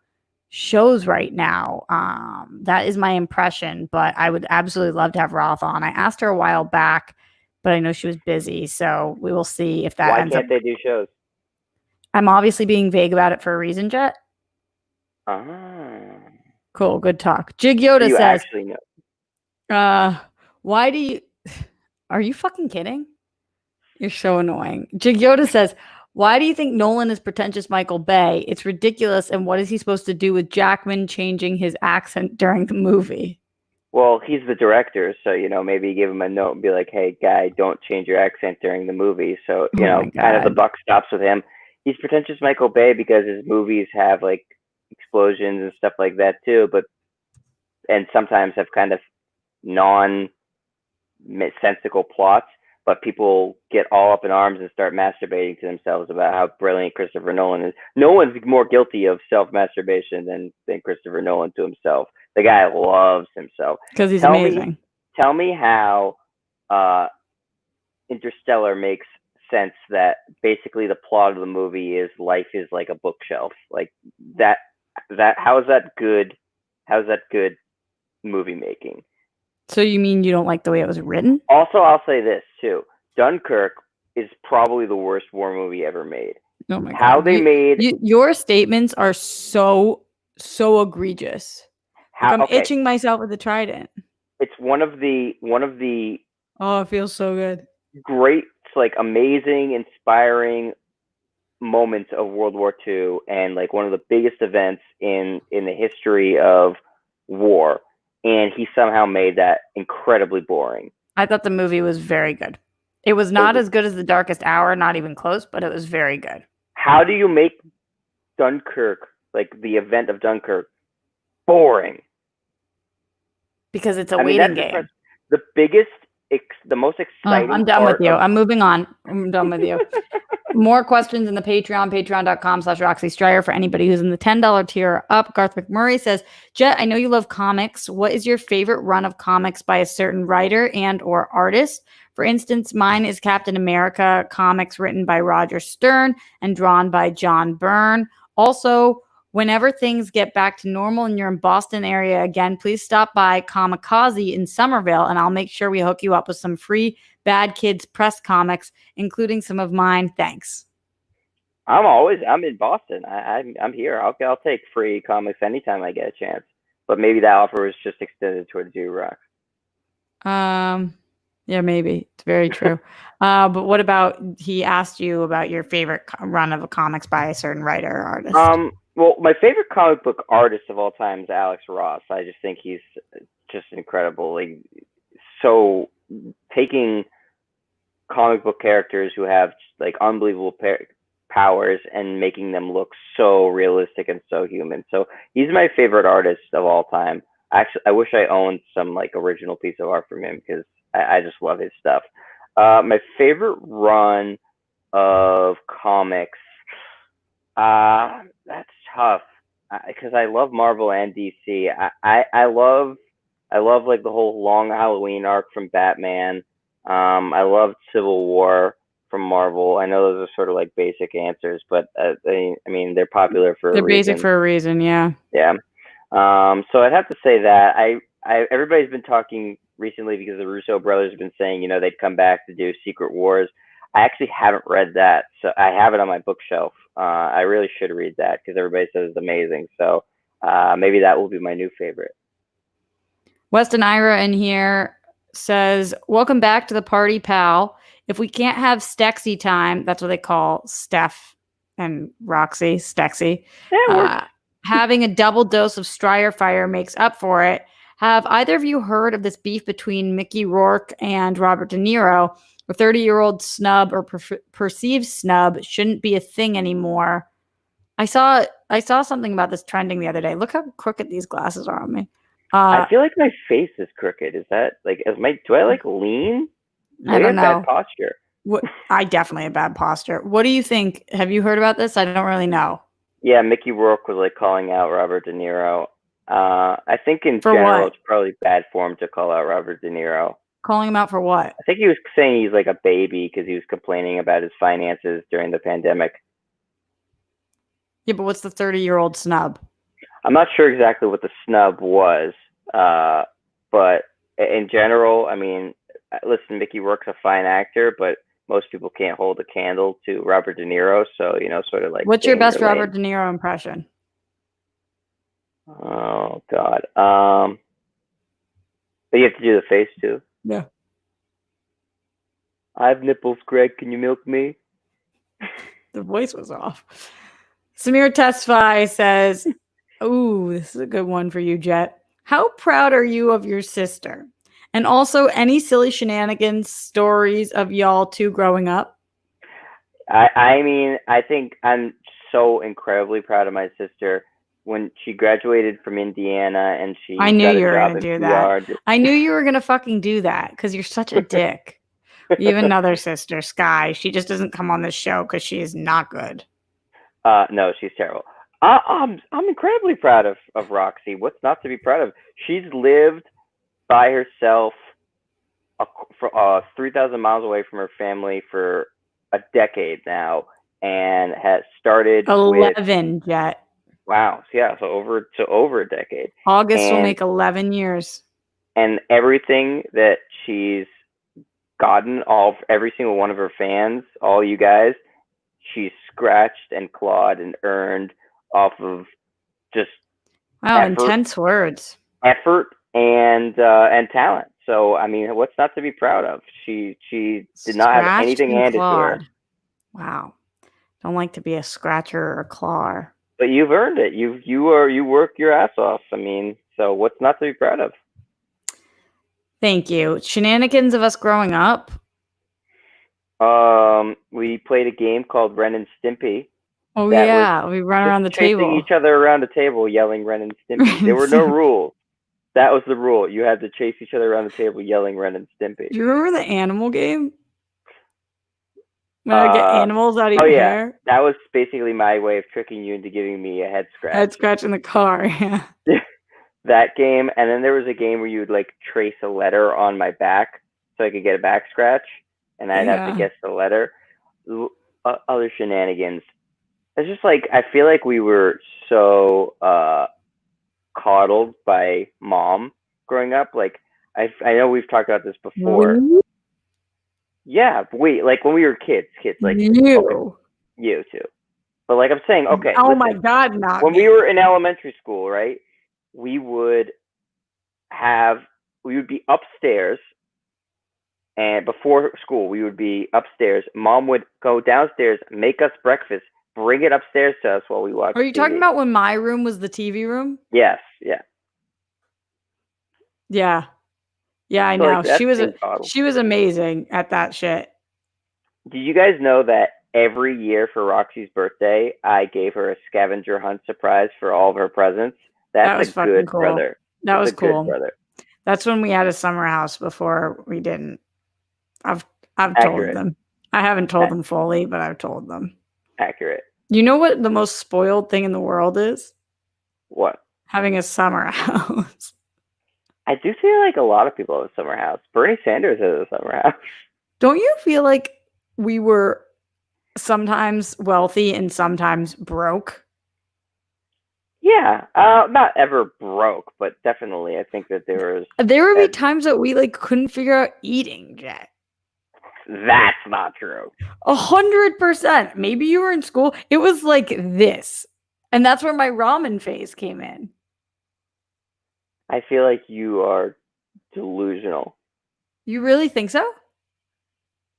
Speaker 1: shows right now. That is my impression, but I would absolutely love to have Roth on. I asked her a while back, but I know she was busy, so we will see if that ends up.
Speaker 2: Why can't they do shows?
Speaker 1: I'm obviously being vague about it for a reason, Jet. Cool, good talk. Jig Yoda says,
Speaker 2: actually know.
Speaker 1: Why do you... Are you fucking kidding? You're so annoying. Jig Yoda says, Why do you think Nolan is pretentious Michael Bay? It's ridiculous. And what is he supposed to do with Jackman changing his accent during the movie?
Speaker 2: Well, he's the director, so maybe give him a note and be like, "Hey, guy, don't change your accent during the movie." So
Speaker 1: Oh my
Speaker 2: kind of the
Speaker 1: God.
Speaker 2: buck stops with him. He's pretentious Michael Bay because his movies have like explosions and stuff like that too, and sometimes have kind of non-sensical plots. But people get all up in arms and start masturbating to themselves about how brilliant Christopher Nolan is. No one's more guilty of self-masturbation than Christopher Nolan to himself. The guy loves himself.
Speaker 1: Because he's
Speaker 2: Tell
Speaker 1: amazing.
Speaker 2: me, tell me how Interstellar makes sense that basically the plot of the movie is life is like a bookshelf. Like that how is that good? How's that good movie making?
Speaker 1: So you mean you don't like the way it was written?
Speaker 2: Also, I'll say this too. Dunkirk is probably the worst war movie ever made.
Speaker 1: Oh my God.
Speaker 2: How they made
Speaker 1: your statements are so egregious. Like I'm
Speaker 2: okay.
Speaker 1: itching myself with the trident.
Speaker 2: It's one of the
Speaker 1: Oh, it feels so good.
Speaker 2: great, like amazing, inspiring moments of World War II, and like one of the biggest events in the history of war. And he somehow made that incredibly boring.
Speaker 1: I thought the movie was very good. It was not as good as The Darkest Hour, not even close, but it was very good.
Speaker 2: How do you make Dunkirk, like the event of Dunkirk, boring?
Speaker 1: Because it's a waiting game.
Speaker 2: The biggest, the most exciting.
Speaker 1: I'm done with you. I'm moving on. I'm done with you. More questions in the Patreon, patreon.com/Roxy Striar for anybody who's in the $10 tier up. Garth McMurray says, Jet, I know you love comics. What is your favorite run of comics by a certain writer and or artist? For instance, mine is Captain America comics written by Roger Stern and drawn by John Byrne. Also, whenever things get back to normal and you're in Boston area again, please stop by Kamikaze in Somerville and I'll make sure we hook you up with some free Bad Kids press comics, including some of mine. Thanks.
Speaker 2: I'm in Boston. I'm here. I'll take free comics anytime I get a chance. But maybe that offer is just extended towards you, Rock.
Speaker 1: Yeah, maybe. It's very true. But what about, he asked you about your favorite run of comics by a certain writer or artist.
Speaker 2: Well, my favorite comic book artist of all time is Alex Ross. I just think he's just incredible. Like, so taking comic book characters who have like unbelievable powers and making them look so realistic and so human. So he's my favorite artist of all time. Actually, I wish I owned some like original piece of art from him because I just love his stuff. My favorite run of comics, that's tough because I love Marvel and DC. I love like the whole Long Halloween arc from Batman. I love Civil War from Marvel. I know those are sort of like basic answers, but I mean they're popular for a reason.
Speaker 1: They're basic for a reason, yeah.
Speaker 2: Yeah. So I'd have to say that everybody's been talking recently because the Russo brothers have been saying, they'd come back to do Secret Wars. I actually haven't read that, so I have it on my bookshelf. I really should read that because everybody says it's amazing. So maybe that will be my new favorite.
Speaker 1: Weston Ira in here says, welcome back to the party, pal. If we can't have Stexy time, that's what they call Steph and Roxy, Stexy. Having a double dose of Striar fire makes up for it. Have either of you heard of this beef between Mickey Rourke and Robert De Niro? A 30-year-old snub or perceived snub shouldn't be a thing anymore. I saw something about this trending the other day. Look how crooked these glasses are on me.
Speaker 2: I feel like my face is crooked. Is that like, do I like lean?
Speaker 1: I don't know.
Speaker 2: Bad posture.
Speaker 1: I definitely have bad posture. What do you think? Have you heard about this? I don't really know.
Speaker 2: Yeah, Mickey Rourke was like calling out Robert De Niro. I think in general it's probably bad form to call out Robert De Niro.
Speaker 1: Calling him out for what?
Speaker 2: I think he was saying he's like a baby because he was complaining about his finances during the pandemic.
Speaker 1: Yeah, but what's the 30-year-old snub?
Speaker 2: I'm not sure exactly what the snub was, but in general, I mean, listen, Mickey Rourke's a fine actor, but most people can't hold a candle to Robert De Niro, so sort of like.
Speaker 1: What's your best Robert De Niro impression?
Speaker 2: Oh God, but you have to do the face too.
Speaker 1: Yeah.
Speaker 2: I have nipples, Greg. Can you milk me?
Speaker 1: The voice was off. Samir Tesfaye says, "Ooh, this is a good one for you, Jet. How proud are you of your sister? And also, any silly shenanigans stories of y'all two growing up?"
Speaker 2: I mean, I think I'm so incredibly proud of my sister when she graduated from Indiana and
Speaker 1: I
Speaker 2: she
Speaker 1: knew
Speaker 2: got a
Speaker 1: you were
Speaker 2: job
Speaker 1: gonna
Speaker 2: in
Speaker 1: do that.
Speaker 2: PR.
Speaker 1: I knew you were gonna fucking do that because you're such a dick. You have another sister, Sky. She just doesn't come on this show because she is not good.
Speaker 2: No, she's terrible. I'm incredibly proud of Roxy. What's not to be proud of? She's lived by herself, 3,000 miles away from her family for a decade now, and has started with
Speaker 1: 11, Jet.
Speaker 2: wow, yeah, so over a decade,
Speaker 1: August will
Speaker 2: and
Speaker 1: make 11 years.
Speaker 2: everything that she's gotten, every single one of her fans, all you guys, she's scratched and clawed and earned off of just
Speaker 1: Wow, intense words.
Speaker 2: effort and talent. So I mean, what's not to be proud of? She did not have
Speaker 1: Scratched
Speaker 2: anything
Speaker 1: and
Speaker 2: handed to her.
Speaker 1: clawed. Wow. Don't like to be a scratcher or a clawer.
Speaker 2: But you've earned it. You work your ass off. I mean, so what's not to be proud of?
Speaker 1: Thank you. Shenanigans of us growing up.
Speaker 2: We played a game called Ren and Stimpy.
Speaker 1: Oh
Speaker 2: That was
Speaker 1: yeah, we run
Speaker 2: just
Speaker 1: around the
Speaker 2: chasing
Speaker 1: table.
Speaker 2: each other around the table, yelling Ren and Stimpy. There were no rules. That was the rule. You had to chase each other around the table, yelling Ren and Stimpy.
Speaker 1: Do you remember the animal game? When I get animals out of your
Speaker 2: yeah,
Speaker 1: hair?
Speaker 2: that was basically my way of tricking you into giving me a head scratch.
Speaker 1: Head scratch in the car. Yeah.
Speaker 2: That game, and then there was a game where you would like trace a letter on my back so I could get a back scratch, and I'd have to guess the letter. Other shenanigans. It's just like I feel like we were so coddled by mom growing up. Like I know we've talked about this before. Yeah, like when we were kids, like
Speaker 1: you.
Speaker 2: Okay, you too. But like I'm saying, okay.
Speaker 1: Oh
Speaker 2: listen,
Speaker 1: my God, not
Speaker 2: when
Speaker 1: me.
Speaker 2: we were in elementary school, right? We would be upstairs, and before school we would be upstairs. Mom would go downstairs, make us breakfast, bring it upstairs to us while we watched
Speaker 1: Are you
Speaker 2: TV.
Speaker 1: talking about when my room was the TV room?
Speaker 2: Yes, yeah.
Speaker 1: Yeah. Yeah, I
Speaker 2: So,
Speaker 1: know.
Speaker 2: like,
Speaker 1: she was amazing at that shit.
Speaker 2: Did you guys know that every year for Roxy's birthday, I gave her a scavenger hunt surprise for all of her presents? That's a good
Speaker 1: cool.
Speaker 2: brother.
Speaker 1: That was cool.
Speaker 2: Good brother.
Speaker 1: That's when we had a summer house before we didn't. I've told them. I haven't told them fully, but I've told them.
Speaker 2: Accurate.
Speaker 1: You know what the most spoiled thing in the world is?
Speaker 2: What?
Speaker 1: Having a summer house.
Speaker 2: I do feel like a lot of people have a summer house. Bernie Sanders has a summer house.
Speaker 1: Don't you feel like we were sometimes wealthy and sometimes broke?
Speaker 2: Yeah, not ever broke, but definitely I think that there would
Speaker 1: be times that we like couldn't figure out eating, Jet.
Speaker 2: That's not true.
Speaker 1: 100%. Maybe you were in school. It was like this. And that's where my ramen phase came in.
Speaker 2: I feel like you are delusional.
Speaker 1: You really think so?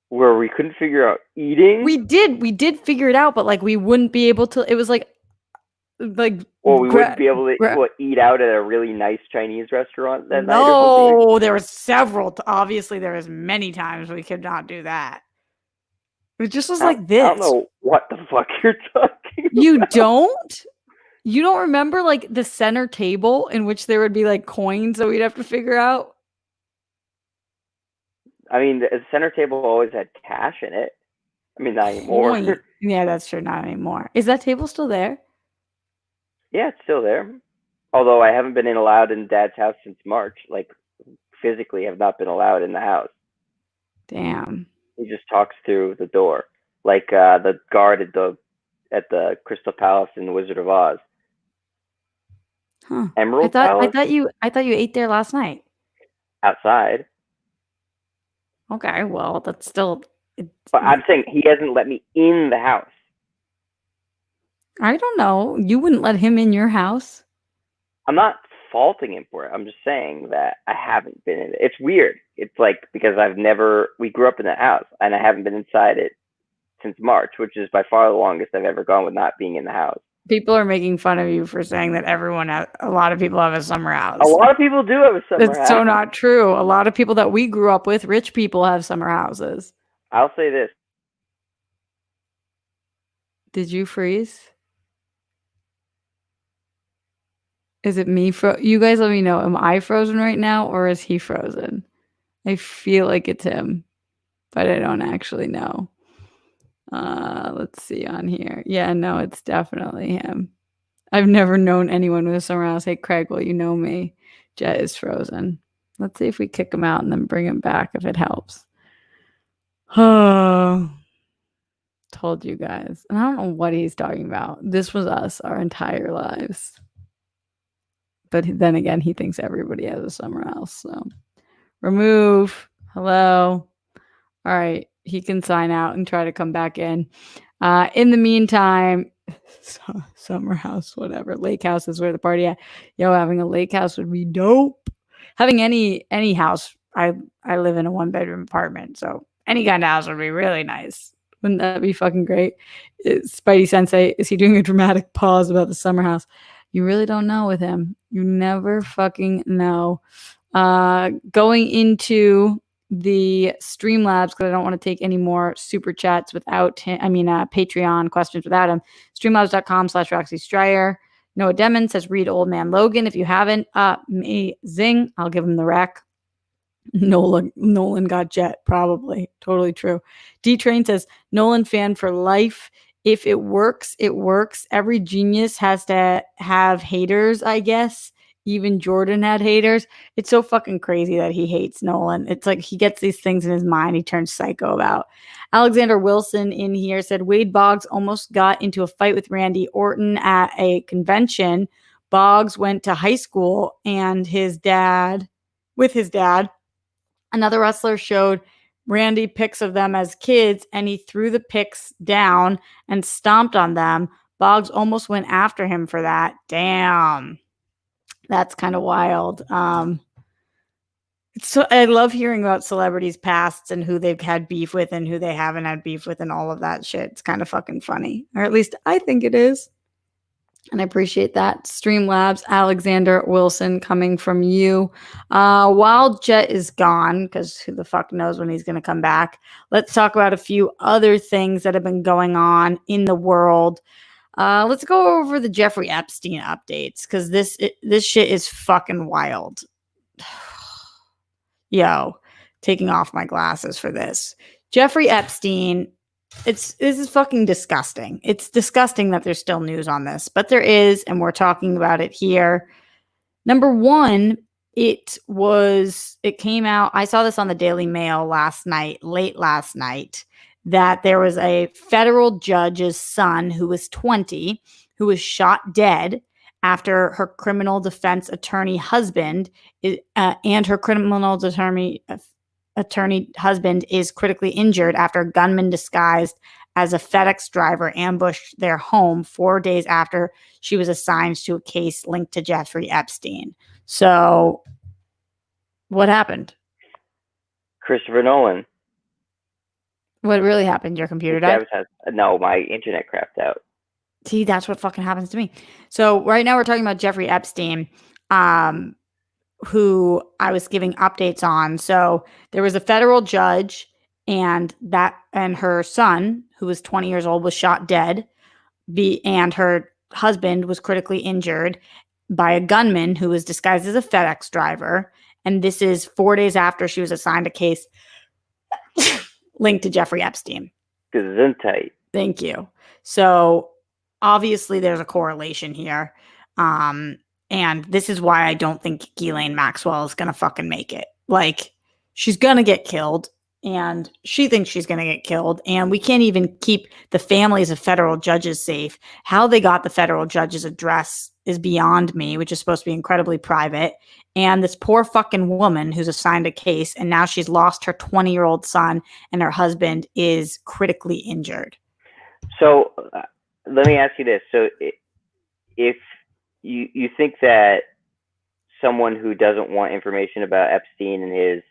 Speaker 2: Where we couldn't figure out eating?
Speaker 1: We did figure it out, but like we wouldn't be able to. It was like
Speaker 2: well, we wouldn't be able to eat out at a really nice Chinese restaurant that night.
Speaker 1: No, there were several. Obviously, there was many times we could not do that. It just was like this.
Speaker 2: I don't know what the fuck you're talking about.
Speaker 1: You don't? You don't remember like the center table in which there would be like coins that we'd have to figure out?
Speaker 2: I mean, the center table always had cash in it. I mean, not anymore.
Speaker 1: Yeah, that's true. Not anymore. Is that table still there?
Speaker 2: Yeah, it's still there. Although I haven't been allowed in Dad's house since March. Like, physically have not been allowed in the house.
Speaker 1: Damn.
Speaker 2: He just talks through the door. Like the guard at the Crystal Palace in The Wizard of Oz.
Speaker 1: Huh.
Speaker 2: Emerald
Speaker 1: Palace? I thought you ate there last night.
Speaker 2: Outside.
Speaker 1: Okay, well, that's still...
Speaker 2: But I'm saying he hasn't let me in the house.
Speaker 1: I don't know. You wouldn't let him in your house?
Speaker 2: I'm not faulting him for it. I'm just saying that I haven't been in it. It's weird. It's like because we grew up in the house and I haven't been inside it since March, which is by far the longest I've ever gone with not being in the house.
Speaker 1: People are making fun of you for saying that a lot of people have a summer house.
Speaker 2: A lot of people do have a summer house.
Speaker 1: That's so not true. A lot of people that we grew up with, rich people, have summer houses.
Speaker 2: I'll say this.
Speaker 1: Did you freeze? Is it me? You guys let me know. Am I frozen right now or is he frozen? I feel like it's him, but I don't actually know. Let's see on here. Yeah, no, it's definitely him. I've never known anyone with a summer house. Hey, Craig, well, you know me. Jet is frozen. Let's see if we kick him out and then bring him back if it helps. Oh, told you guys. And I don't know what he's talking about. This was us our entire lives. But then again, he thinks everybody has a summer house. So remove. Hello. All right. He can sign out and try to come back in. In the meantime, summer house, whatever. Lake house is where the party at. Yo, having a lake house would be dope. Having any house. I live in a 1-bedroom apartment, so any kind of house would be really nice. Wouldn't that be fucking great? Spidey Sensei, is he doing a dramatic pause about the summer house? You really don't know with him. You never fucking know. Going into the Streamlabs, because I don't want to take any more super chats without him. Patreon questions without him. Streamlabs.com/Roxy Striar. Noah Demon says, read Old Man Logan if you haven't. Amazing. I'll give him the rec. Nolan got Jet, probably. Totally true. D-Train says, Nolan fan for life. If it works, it works. Every genius has to have haters, I guess. Even Jordan had haters. It's so fucking crazy that he hates Nolan. It's like he gets these things in his mind he turns psycho about. Alexander Wilson in here said, Wade Boggs almost got into a fight with Randy Orton at a convention. Boggs went to high school and with his dad. Another wrestler showed Randy pics of them as kids, and he threw the pics down and stomped on them. Boggs almost went after him for that. Damn. That's kind of wild. So I love hearing about celebrities' pasts and who they've had beef with and who they haven't had beef with and all of that shit. It's kind of fucking funny. Or at least I think it is. And I appreciate that. Streamlabs, Alexander Wilson, coming from you. While Jet is gone, because who the fuck knows when he's going to come back, let's talk about a few other things that have been going on in the world. Let's go over the Jeffrey Epstein updates, because this shit is fucking wild. Yo, taking off my glasses for this. Jeffrey Epstein... This is fucking disgusting. It's disgusting that there's still news on this, but there is, and we're talking about it here. Number one, it came out. I saw this on the Daily Mail late last night, that there was a federal judge's son who was 20, who was shot dead after her criminal defense attorney husband and her criminal attorney husband is critically injured after a gunman disguised as a FedEx driver ambushed their home 4 days after she was assigned to a case linked to Jeffrey Epstein. So what happened?
Speaker 2: Christopher Nolan.
Speaker 1: What really happened? Your computer died?
Speaker 2: No, my internet crapped out.
Speaker 1: See, that's what fucking happens to me. So right now we're talking about Jeffrey Epstein, who I was giving updates on. So there was a federal judge and her son, who was 20 years old, was shot dead. And her husband was critically injured by a gunman who was disguised as a FedEx driver. And this is 4 days after she was assigned a case linked to Jeffrey Epstein.
Speaker 2: Gesundheit.
Speaker 1: Thank you. So obviously there's a correlation here. And this is why I don't think Ghislaine Maxwell is going to fucking make it. Like, she's going to get killed, and she thinks she's going to get killed, and we can't even keep the families of federal judges safe. How they got the federal judge's address is beyond me, which is supposed to be incredibly private. And this poor fucking woman who's assigned a case, and now she's lost her 20-year-old son, and her husband is critically injured.
Speaker 2: So let me ask you this. So if you think that someone who doesn't want information about Epstein and his,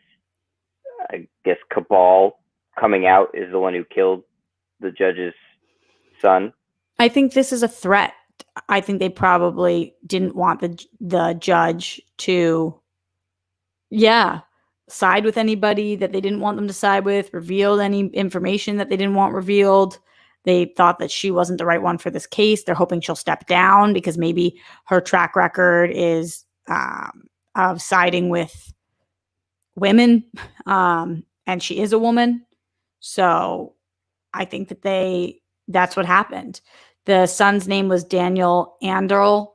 Speaker 2: I guess, cabal coming out is the one who killed the judge's son?
Speaker 1: I think this is a threat. I think they probably didn't want the judge to, side with anybody that they didn't want them to side with, revealed any information that they didn't want revealed. They thought that she wasn't the right one for this case. They're hoping she'll step down because maybe her track record is of siding with women, and she is a woman. So I think that's what happened. The son's name was Daniel Anderl,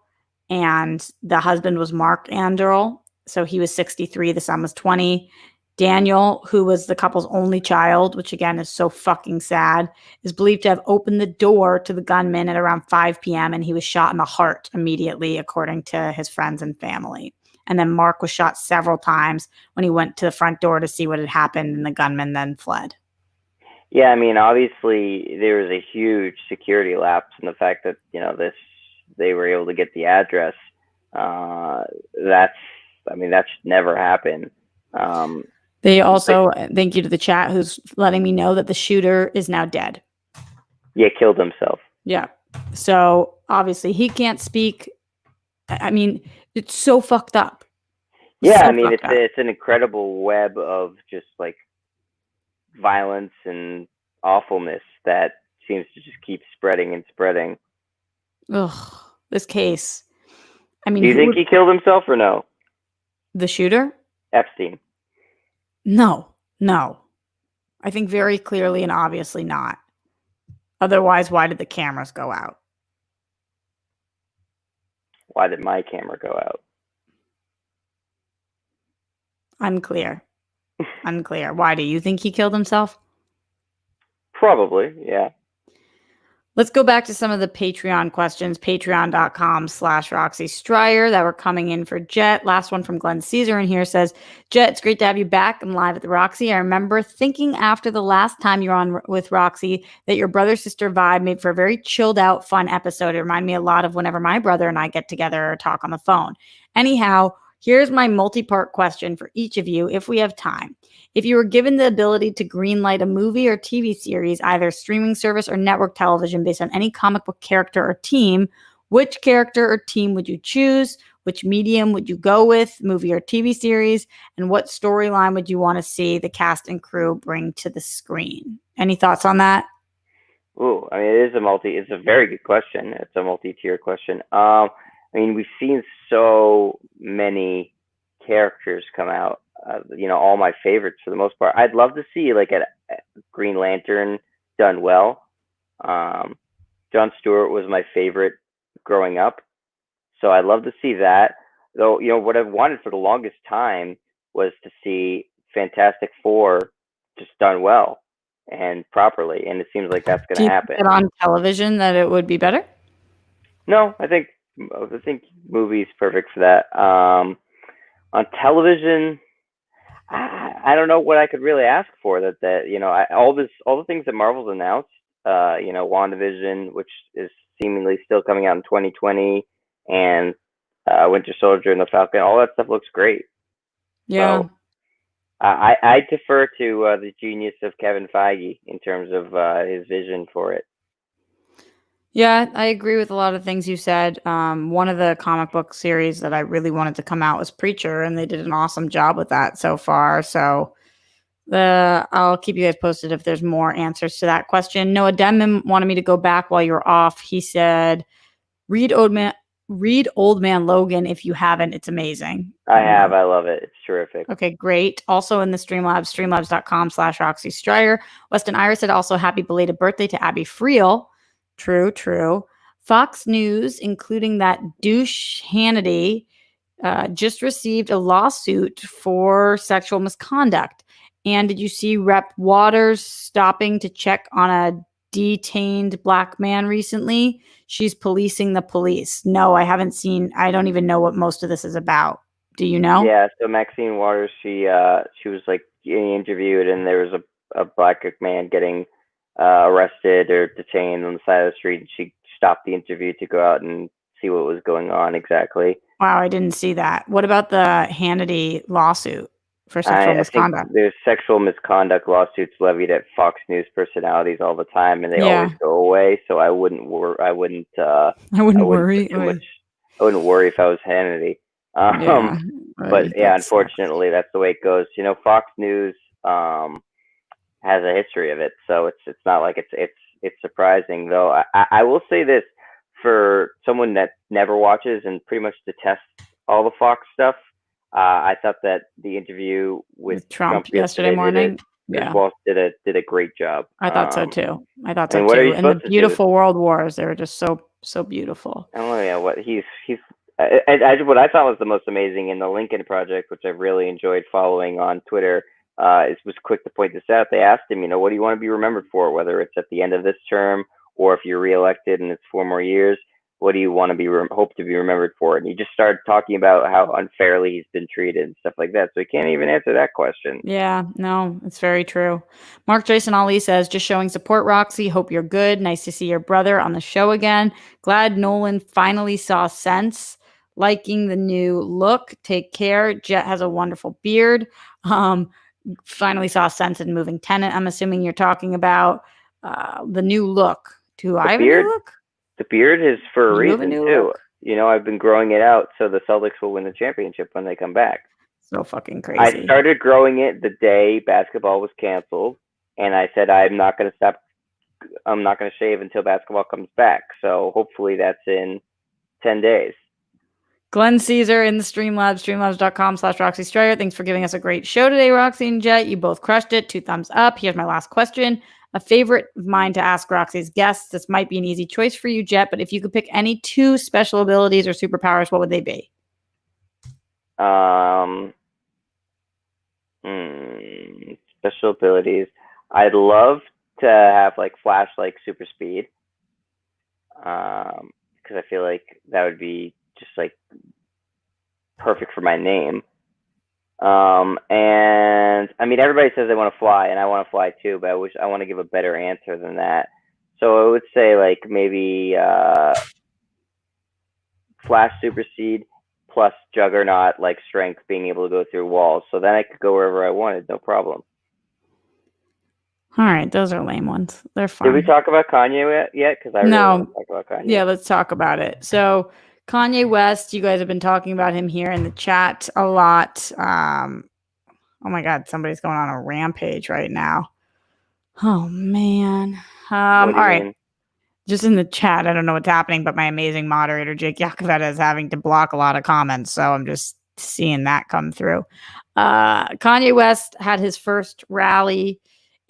Speaker 1: and the husband was Mark Anderl. So he was 63, the son was 20. Daniel, who was the couple's only child, which again is so fucking sad, is believed to have opened the door to the gunman at around 5 p.m. and he was shot in the heart immediately, according to his friends and family. And then Mark was shot several times when he went to the front door to see what had happened, and the gunman then fled.
Speaker 2: Yeah, I mean, obviously there was a huge security lapse in the fact that they were able to get the address. That should never happen.
Speaker 1: They also, thank you to the chat who's letting me know that the shooter is now dead.
Speaker 2: Yeah, killed himself.
Speaker 1: Yeah. So obviously he can't speak. I mean, it's so fucked up.
Speaker 2: Yeah, so I mean, it's an incredible web of just like violence and awfulness that seems to just keep spreading and spreading.
Speaker 1: Ugh, this case. I mean,
Speaker 2: do you think he killed himself or no?
Speaker 1: The shooter?
Speaker 2: Epstein.
Speaker 1: No. I think very clearly and obviously not. Otherwise, why did the cameras go out?
Speaker 2: Why did my camera go out?
Speaker 1: Unclear. Why do you think he killed himself?
Speaker 2: Probably, yeah.
Speaker 1: Let's go back to some of the Patreon questions. Patreon.com/Roxy Striar that were coming in for Jet. Last one from Glenn Caesar in here says, Jet, it's great to have you back. I'm live at the Roxy. I remember thinking after the last time you were on with Roxy that your brother-sister vibe made for a very chilled out, fun episode. It reminded me a lot of whenever my brother and I get together or talk on the phone. Anyhow, here's my multi-part question for each of you if we have time. If you were given the ability to greenlight a movie or TV series, either streaming service or network television based on any comic book character or team, which character or team would you choose? Which medium would you go with, movie or TV series? And what storyline would you want to see the cast and crew bring to the screen? Any thoughts on that?
Speaker 2: Ooh, I mean, it's a very good question. It's a multi-tier question. I mean, we've seen so many characters come out. All my favorites for the most part. I'd love to see like a Green Lantern done well. Jon Stewart was my favorite growing up, so I'd love to see that. Though, what I've wanted for the longest time was to see Fantastic Four just done well and properly, and it seems like that's going to happen.
Speaker 1: Do you think on television that it would be better?
Speaker 2: No, I think movie's perfect for that. On television, I don't know what I could really ask for all the things that Marvel's announced, WandaVision, which is seemingly still coming out in 2020, and Winter Soldier and the Falcon, all that stuff looks great.
Speaker 1: Yeah.
Speaker 2: So, I defer to the genius of Kevin Feige in terms of his vision for it.
Speaker 1: Yeah, I agree with a lot of things you said. One of the comic book series that I really wanted to come out was Preacher, and they did an awesome job with that so far. So I'll keep you guys posted if there's more answers to that question. Noah Denman wanted me to go back while you're off. He said, read Old Man Logan if you haven't. It's amazing.
Speaker 2: I have. I love it. It's terrific.
Speaker 1: Okay, great. Also in the Streamlabs, streamlabs.com/Roxy Striar. Weston Iris said also happy belated birthday to Abby Friel. True. Fox News, including that douche Hannity, just received a lawsuit for sexual misconduct. And did you see Rep. Waters stopping to check on a detained black man recently? She's policing the police. No, I haven't seen. I don't even know what most of this is about. Do you know?
Speaker 2: Yeah, so Maxine Waters, she was like getting interviewed, and there was a black man getting arrested or detained on the side of the street, and she stopped the interview to go out and see what was going on exactly.
Speaker 1: Wow, I didn't see that. What about the Hannity lawsuit for sexual
Speaker 2: I think
Speaker 1: misconduct.
Speaker 2: there's sexual misconduct lawsuits levied at Fox News personalities all the time, and they
Speaker 1: Yeah,
Speaker 2: always go away. So I wouldn't
Speaker 1: I
Speaker 2: I
Speaker 1: wouldn't
Speaker 2: wouldn't put
Speaker 1: worry.
Speaker 2: too much. I wouldn't worry if I was Hannity. Um,
Speaker 1: Yeah,
Speaker 2: but yeah,
Speaker 1: that sucks.
Speaker 2: unfortunately, that's the way it goes. Fox News has a history of it, so it's not like it's surprising though. I will say this for someone that never watches and pretty much detests all the Fox stuff. I thought that the interview with
Speaker 1: With Trump
Speaker 2: Trump
Speaker 1: yesterday
Speaker 2: yesterday
Speaker 1: morning.
Speaker 2: Chris
Speaker 1: Yeah,
Speaker 2: Wallace did a great job.
Speaker 1: I thought so too. I thought
Speaker 2: I
Speaker 1: so
Speaker 2: mean, what are you
Speaker 1: too. And the
Speaker 2: supposed to do?
Speaker 1: beautiful world wars, they were just so beautiful.
Speaker 2: Oh yeah, what he's what I thought was the most amazing in the Lincoln Project, which I've really enjoyed following on Twitter. Is was quick to point this out. They asked him, what do you want to be remembered for? Whether it's at the end of this term or if you're reelected and it's 4 more years, what do you want to be hope to be remembered for? And he just started talking about how unfairly he's been treated and stuff like that. So he can't even answer that question.
Speaker 1: Yeah, no, it's very true. Mark Jason Ali says, just showing support, Roxy. Hope you're good. Nice to see your brother on the show again. Glad Nolan finally saw sense. Liking the new look. Take care. Jet has a wonderful beard. Um, Finally saw sense in moving Tenet. I'm assuming you're talking about the new look. Do
Speaker 2: The
Speaker 1: I have a new
Speaker 2: beard,
Speaker 1: look?
Speaker 2: the beard is for a
Speaker 1: You have a
Speaker 2: reason
Speaker 1: new
Speaker 2: too.
Speaker 1: look?
Speaker 2: I've been growing it out so the Celtics will win the championship when they come back.
Speaker 1: So fucking
Speaker 2: I
Speaker 1: crazy.
Speaker 2: started growing it the day basketball was canceled, and I said I'm not going to stop. I'm not going to shave until basketball comes back. So hopefully that's in 10 days.
Speaker 1: Glenn Caesar in the Streamlabs, streamlabs.com/Roxy Striar. Thanks for giving us a great show today, Roxy and Jet. You both crushed it. 2 thumbs up. Here's my last question. A favorite of mine to ask Roxy's guests. This might be an easy choice for you, Jet, but if you could pick any 2 special abilities or superpowers, what would they be?
Speaker 2: Um, Special abilities. I'd love to have like flash like super speed. Because I feel like that would be just like perfect for my name. And I mean, everybody says they want to fly, and I want to fly too, but I want to give a better answer than that. So I would say like maybe flash super speed plus juggernaut like strength, being able to go through walls. So then I could go wherever I wanted, no problem.
Speaker 1: All right, those are lame ones. They're
Speaker 2: Did we
Speaker 1: fun.
Speaker 2: talk about Kanye yet? Because I really want
Speaker 1: No.
Speaker 2: to talk about Kanye.
Speaker 1: Yeah, let's talk about it. So Kanye West, you guys have been talking about him here in the chat a lot. Oh my God, somebody's going on a rampage right now. Oh man.
Speaker 2: What do
Speaker 1: All
Speaker 2: you
Speaker 1: right.
Speaker 2: mean?
Speaker 1: Just in the chat, I don't know what's happening, but my amazing moderator, Jake Yakoveta, is having to block a lot of comments. So I'm just seeing that come through. Kanye West had his first rally,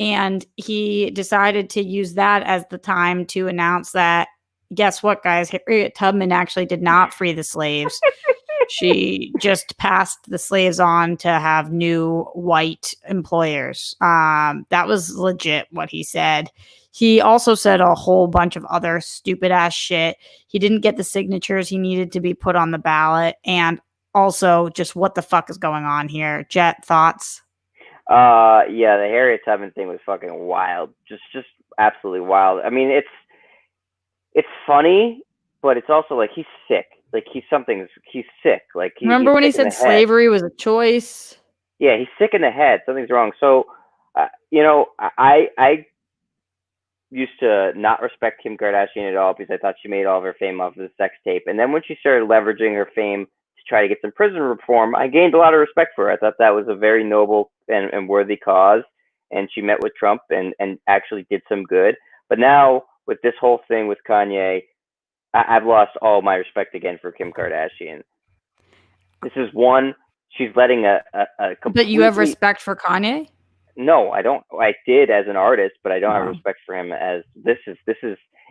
Speaker 1: and he decided to use that as the time to announce that, guess what, guys? Harriet Tubman actually did not free the slaves. She just passed the slaves on to have new white employers. That was legit what he said. He also said a whole bunch of other stupid ass shit. He didn't get the signatures he needed to be put on the ballot. And also, just what the fuck is going on here? Jet, thoughts?
Speaker 2: Yeah, the Harriet Tubman thing was fucking wild. Just absolutely wild. I mean, it's funny, but it's also like he's sick. Like he's sick. Like he's
Speaker 1: Remember when he
Speaker 2: sick in the
Speaker 1: said
Speaker 2: head.
Speaker 1: slavery was a choice?
Speaker 2: Yeah, he's sick in the head. Something's wrong. So, I used to not respect Kim Kardashian at all because I thought she made all of her fame off of the sex tape. And then when she started leveraging her fame to try to get some prison reform, I gained a lot of respect for her. I thought that was a very noble and worthy cause. And she met with Trump and actually did some good. But now with this whole thing with Kanye, I've lost all my respect again for Kim Kardashian. This is one, she's letting a completely...
Speaker 1: But you have respect for Kanye?
Speaker 2: No, I don't. I did as an artist, but I don't have
Speaker 1: No.
Speaker 2: respect for him as this is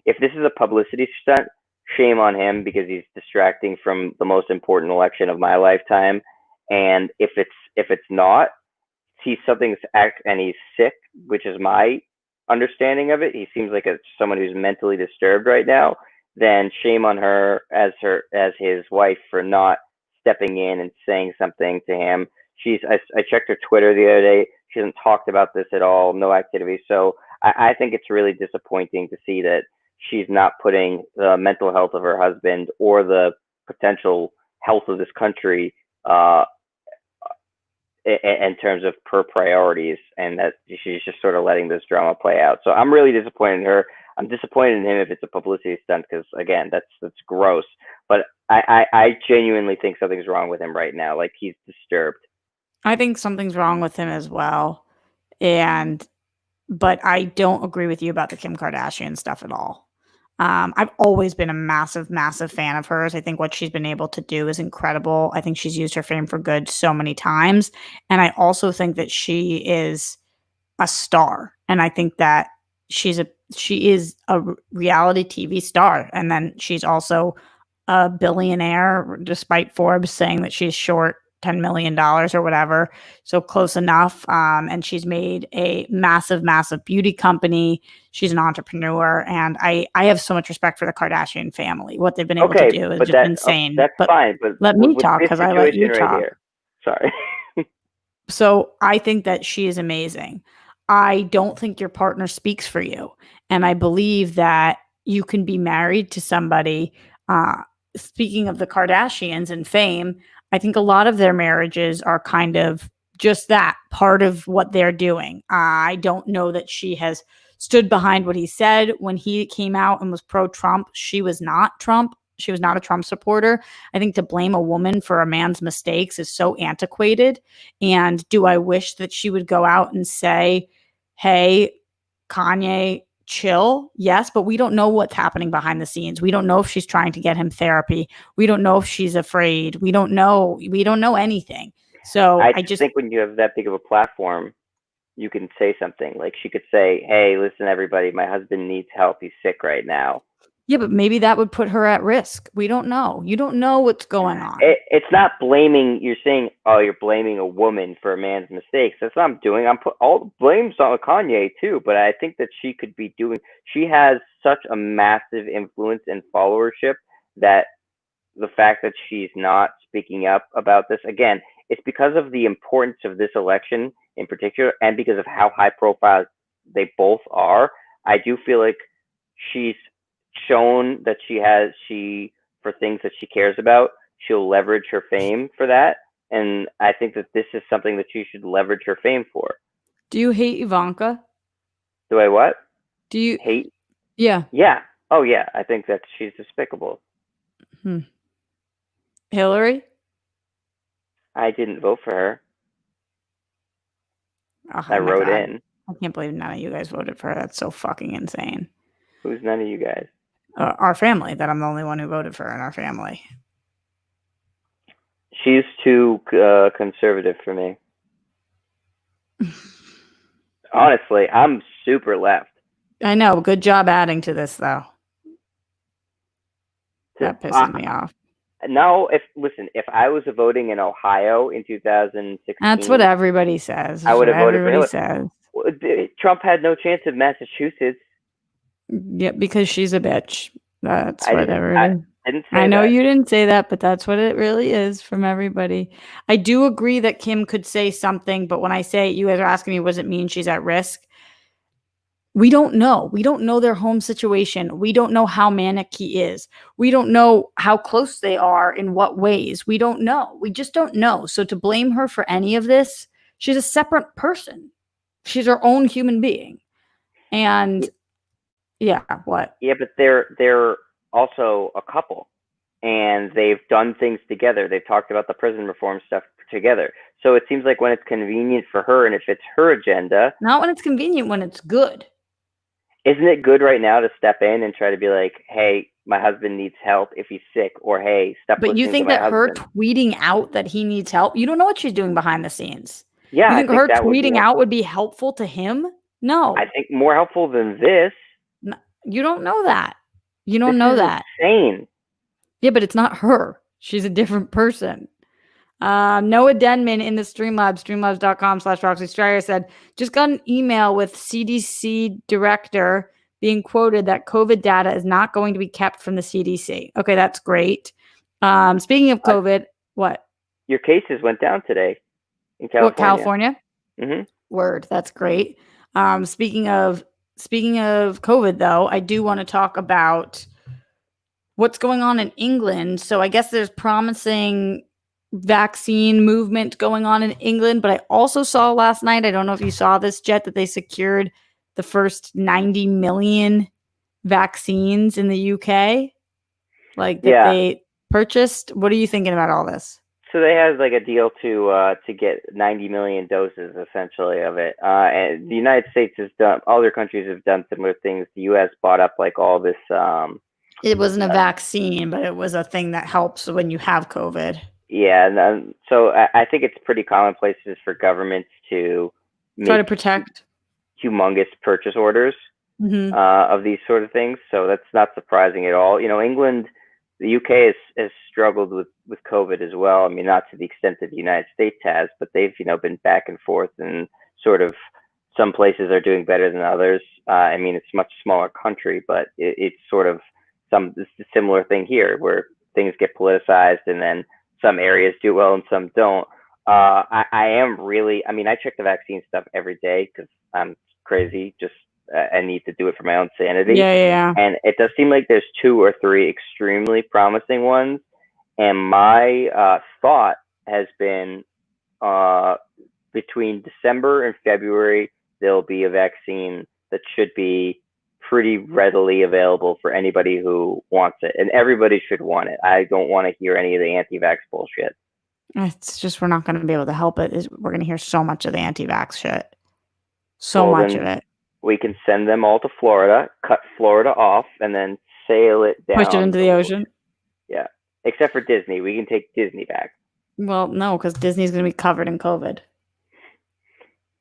Speaker 2: if this is a publicity stunt, shame on him because he's distracting from the most important election of my lifetime. And if it's not, he's something's act and he's sick, which is my understanding of it. He seems like someone who's mentally disturbed right now. Then shame on her as his wife for not stepping in and saying something to him. I checked her Twitter the other day. She hasn't talked about this at all, no activity. So I think it's really disappointing to see that she's not putting the mental health of her husband or the potential health of this country in terms of her priorities, and that she's just sort of letting this drama play out. So I'm really disappointed in her. I'm disappointed in him if it's a publicity stunt because again, that's gross. But I genuinely think something's wrong with him right now. Like he's disturbed.
Speaker 1: I think something's wrong with him as well. But I don't agree with you about the Kim Kardashian stuff at all. I've always been a massive, massive fan of hers. I think what she's been able to do is incredible. I think she's used her fame for good so many times. And I also think that she is a star. And I think that she is a reality TV star. And then she's also a billionaire, despite Forbes saying that she's short $10 million or whatever. So close enough. And she's made a massive, massive beauty company. She's an entrepreneur. And I have so much respect for the Kardashian family. What they've been able to do is just insane.
Speaker 2: That's fine. But
Speaker 1: let me talk because I let you talk.
Speaker 2: Here. Sorry.
Speaker 1: So I think that she is amazing. I don't think your partner speaks for you. And I believe that you can be married to somebody. Speaking of the Kardashians and fame, I think a lot of their marriages are kind of just that part of what they're doing. I don't know that she has stood behind what he said when he came out and was pro-Trump. She was not Trump. She was not a Trump supporter. I think to blame a woman for a man's mistakes is so antiquated. And do I wish that she would go out and say, hey, Kanye, chill? Yes, but we don't know what's happening behind the scenes. We don't know if she's trying to get him therapy. We don't know if she's afraid. We don't know anything. So
Speaker 2: I just think when you have that big of a platform, you can say something. Like she could say, hey, listen, everybody, my husband needs help. He's sick right now.
Speaker 1: Yeah, but maybe that would put her at risk. We don't know. You don't know what's going on.
Speaker 2: It's not blaming. You're saying, oh, you're blaming a woman for a man's mistakes. That's what I'm doing. I'm put all the blames on Kanye too. But I think that she could be doing. She has such a massive influence and followership that the fact that she's not speaking up about this again, it's because of the importance of this election in particular, and because of how high profile they both are. I do feel like she's shown that for things that she cares about, she'll leverage her fame for that. And I think that this is something that she should leverage her fame for.
Speaker 1: Do you hate Ivanka?
Speaker 2: Do I what?
Speaker 1: Do you
Speaker 2: hate?
Speaker 1: Yeah.
Speaker 2: Yeah. Oh yeah. I think that she's despicable.
Speaker 1: Hillary?
Speaker 2: I didn't vote for her.
Speaker 1: Oh,
Speaker 2: I wrote in.
Speaker 1: I can't believe none of you guys voted for her. That's so fucking insane.
Speaker 2: Who's none of you guys?
Speaker 1: Our family, that I'm the only one who voted for her in our family.
Speaker 2: She's too conservative for me. Honestly, I'm super left.
Speaker 1: I know. Good job adding to this, though. That pisses me off.
Speaker 2: No, if I was voting in Ohio in 2016,
Speaker 1: that's what everybody says.
Speaker 2: I would have voted for
Speaker 1: says.
Speaker 2: Trump had no chance in Massachusetts.
Speaker 1: Yeah, because she's a bitch. That's what everybody.
Speaker 2: I
Speaker 1: know you didn't say that, but that's what it really is from everybody. I do agree that Kim could say something, but when I say you guys are asking me, what does it mean she's at risk? We don't know. We don't know their home situation. We don't know how manic he is. We don't know how close they are in what ways. We don't know. We just don't know. So to blame her for any of this, she's a separate person. She's her own human being. And yeah, what?
Speaker 2: Yeah, but they're also a couple, and they've done things together. They've talked about the prison reform stuff together. So it seems like when it's convenient for her and if it's her agenda.
Speaker 1: Not when it's convenient, when it's good.
Speaker 2: Isn't it good right now to step in and try to be like, hey, my husband needs help if he's sick, or hey, stop listening to my husband.
Speaker 1: But you think that her tweeting out that he needs help, you don't know what she's doing behind the scenes.
Speaker 2: Yeah,
Speaker 1: you think her tweeting out would be helpful to him? No.
Speaker 2: I think more helpful than this.
Speaker 1: No, you don't know that. You don't know that.
Speaker 2: Insane.
Speaker 1: Yeah, but it's not her. She's a different person. Noah Denman in the Streamlabs, streamlabs.com/Roxy Striar said, just got an email with CDC director being quoted that COVID data is not going to be kept from the CDC. Okay, that's great. Speaking of COVID, what?
Speaker 2: Your cases went down today in California.
Speaker 1: What, California?
Speaker 2: Mm-hmm.
Speaker 1: Word, that's great. Speaking of COVID, though, I do want to talk about what's going on in England. So I guess there's promising vaccine movement going on in England, but I also saw last night, I don't know if you saw this, Jet, that they secured the first 90 million vaccines in the UK, like that
Speaker 2: Yeah.
Speaker 1: they purchased. What are you thinking about all this?
Speaker 2: So they had like a deal to get 90 million doses essentially of it. And the United States has done, other countries have done similar things. The U.S. bought up like all this.
Speaker 1: It wasn't a vaccine, but it was a thing that helps when you have COVID.
Speaker 2: Yeah, and so I think it's pretty commonplace for governments to
Speaker 1: Try to
Speaker 2: make
Speaker 1: protect.
Speaker 2: humongous purchase orders
Speaker 1: Mm-hmm.
Speaker 2: of these sort of things. So that's not surprising at all. You know, England, the UK has struggled with COVID as well. I mean, not to the extent that the United States has, but they've been back and forth, and sort of some places are doing better than others. I mean, it's a much smaller country, but it's sort of it's a similar thing here where things get politicized, and then some areas do well and some don't. I am really, I mean, I check the vaccine stuff every day because I'm crazy. Just I need to do it for my own sanity.
Speaker 1: Yeah.
Speaker 2: And it does seem like there's 2 or 3 extremely promising ones. And my thought has been between December and February, there'll be a vaccine that should be pretty readily available for anybody who wants it. And everybody should want it. I don't want to hear any of the anti-vax bullshit.
Speaker 1: It's just we're not going to be able to help it. We're going to hear so much of the anti-vax shit. So
Speaker 2: Well,
Speaker 1: much
Speaker 2: then
Speaker 1: of it.
Speaker 2: we can send them all to Florida, cut Florida off, and then sail it down.
Speaker 1: Push it into the ocean.
Speaker 2: Yeah. Except for Disney. We can take Disney back.
Speaker 1: Well, no, because Disney's going to be covered in COVID.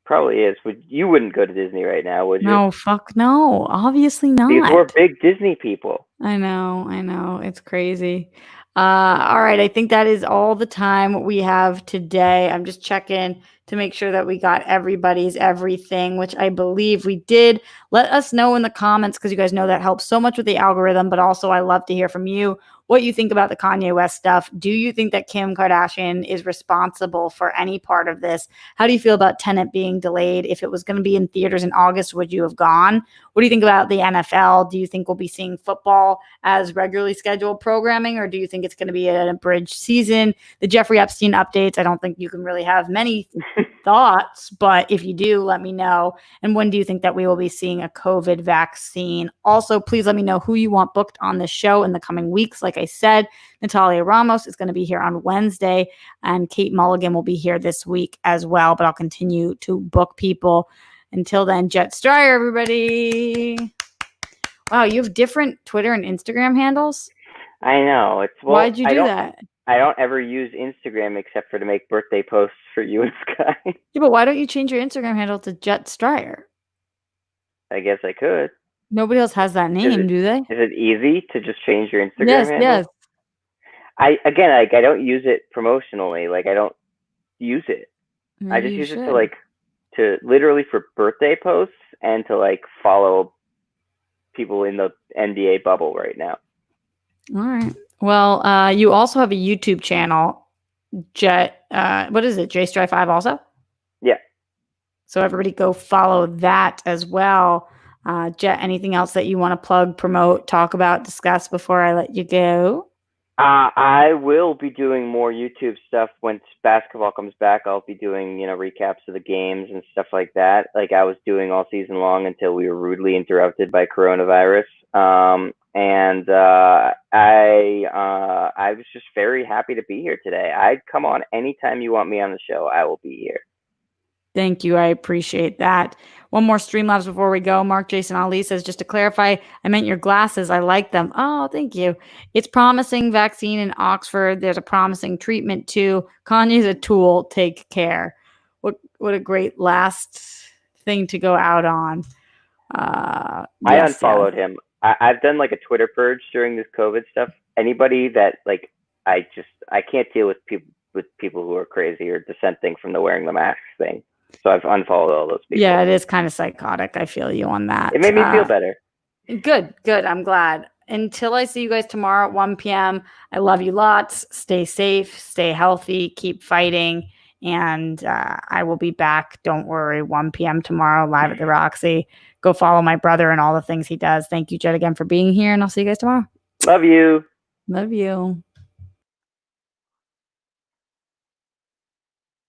Speaker 2: Probably is. You wouldn't go to Disney right now, would you?
Speaker 1: No, fuck no. Obviously not.
Speaker 2: Because we're big Disney people.
Speaker 1: I know. It's crazy. All right. I think that is all the time we have today. I'm just checking to make sure that we got everybody's everything, which I believe we did. Let us know in the comments, because you guys know that helps so much with the algorithm, but also I love to hear from you what you think about the Kanye West stuff. Do you think that Kim Kardashian is responsible for any part of this? How do you feel about Tenet being delayed? If it was going to be in theaters in August, would you have gone? What do you think about the NFL? Do you think we'll be seeing football as regularly scheduled programming, or do you think it's going to be an abridged season? The Jeffrey Epstein updates, I don't think you can really have many thoughts, but if you do, let me know. And when do you think that we will be seeing a COVID vaccine? Also, please let me know who you want booked on the show in the coming weeks. Like I said, Natalia Ramos is going to be here on Wednesday, and Kate Mulligan will be here this week as well, but I'll continue to book people. Until then, Jet Striar, everybody. Wow, you have different Twitter and Instagram handles?
Speaker 2: I know.
Speaker 1: Why'd you do that?
Speaker 2: I don't ever use Instagram except for to make birthday posts for you and Sky.
Speaker 1: Yeah, but why don't you change your Instagram handle to Jet Striar?
Speaker 2: I guess I could.
Speaker 1: Nobody else has that name, do they?
Speaker 2: Is it easy to just change your Instagram handle?
Speaker 1: Yes.
Speaker 2: I don't use it promotionally. Like, I don't use it. Maybe I just use it to literally for birthday posts and to follow people in the NBA bubble right now.
Speaker 1: All right. Well, you also have a YouTube channel, Jet. What is it? JStry5 also?
Speaker 2: Yeah.
Speaker 1: So everybody go follow that as well. Jet, anything else that you want to plug, promote, talk about, discuss before I let you go?
Speaker 2: I will be doing more YouTube stuff once basketball comes back. I'll be doing, recaps of the games and stuff like that, like I was doing all season long until we were rudely interrupted by coronavirus. And I was just very happy to be here today. I'd come on anytime you want me on the show. I will be here.
Speaker 1: Thank you. I appreciate that. One more Streamlabs before we go. Mark Jason Ali says, just to clarify, I meant your glasses. I like them. Oh, thank you. It's promising vaccine in Oxford. There's a promising treatment too. Kanye's a tool. Take care. What a great last thing to go out on.
Speaker 2: I unfollowed him. I've done a Twitter purge during this COVID stuff. Anybody that I can't deal with people who are crazy or dissenting from the wearing the mask thing. So I've unfollowed all those people.
Speaker 1: Yeah, it is kind of psychotic. I feel you on that.
Speaker 2: It made me feel better.
Speaker 1: Good. I'm glad. Until I see you guys tomorrow at 1 p.m., I love you lots. Stay safe, stay healthy, keep fighting. And I will be back. Don't worry. 1 p.m. tomorrow, live at the Roxy. Go follow my brother and all the things he does. Thank you, Jet, again for being here. And I'll see you guys tomorrow.
Speaker 2: Love you.
Speaker 1: Love you.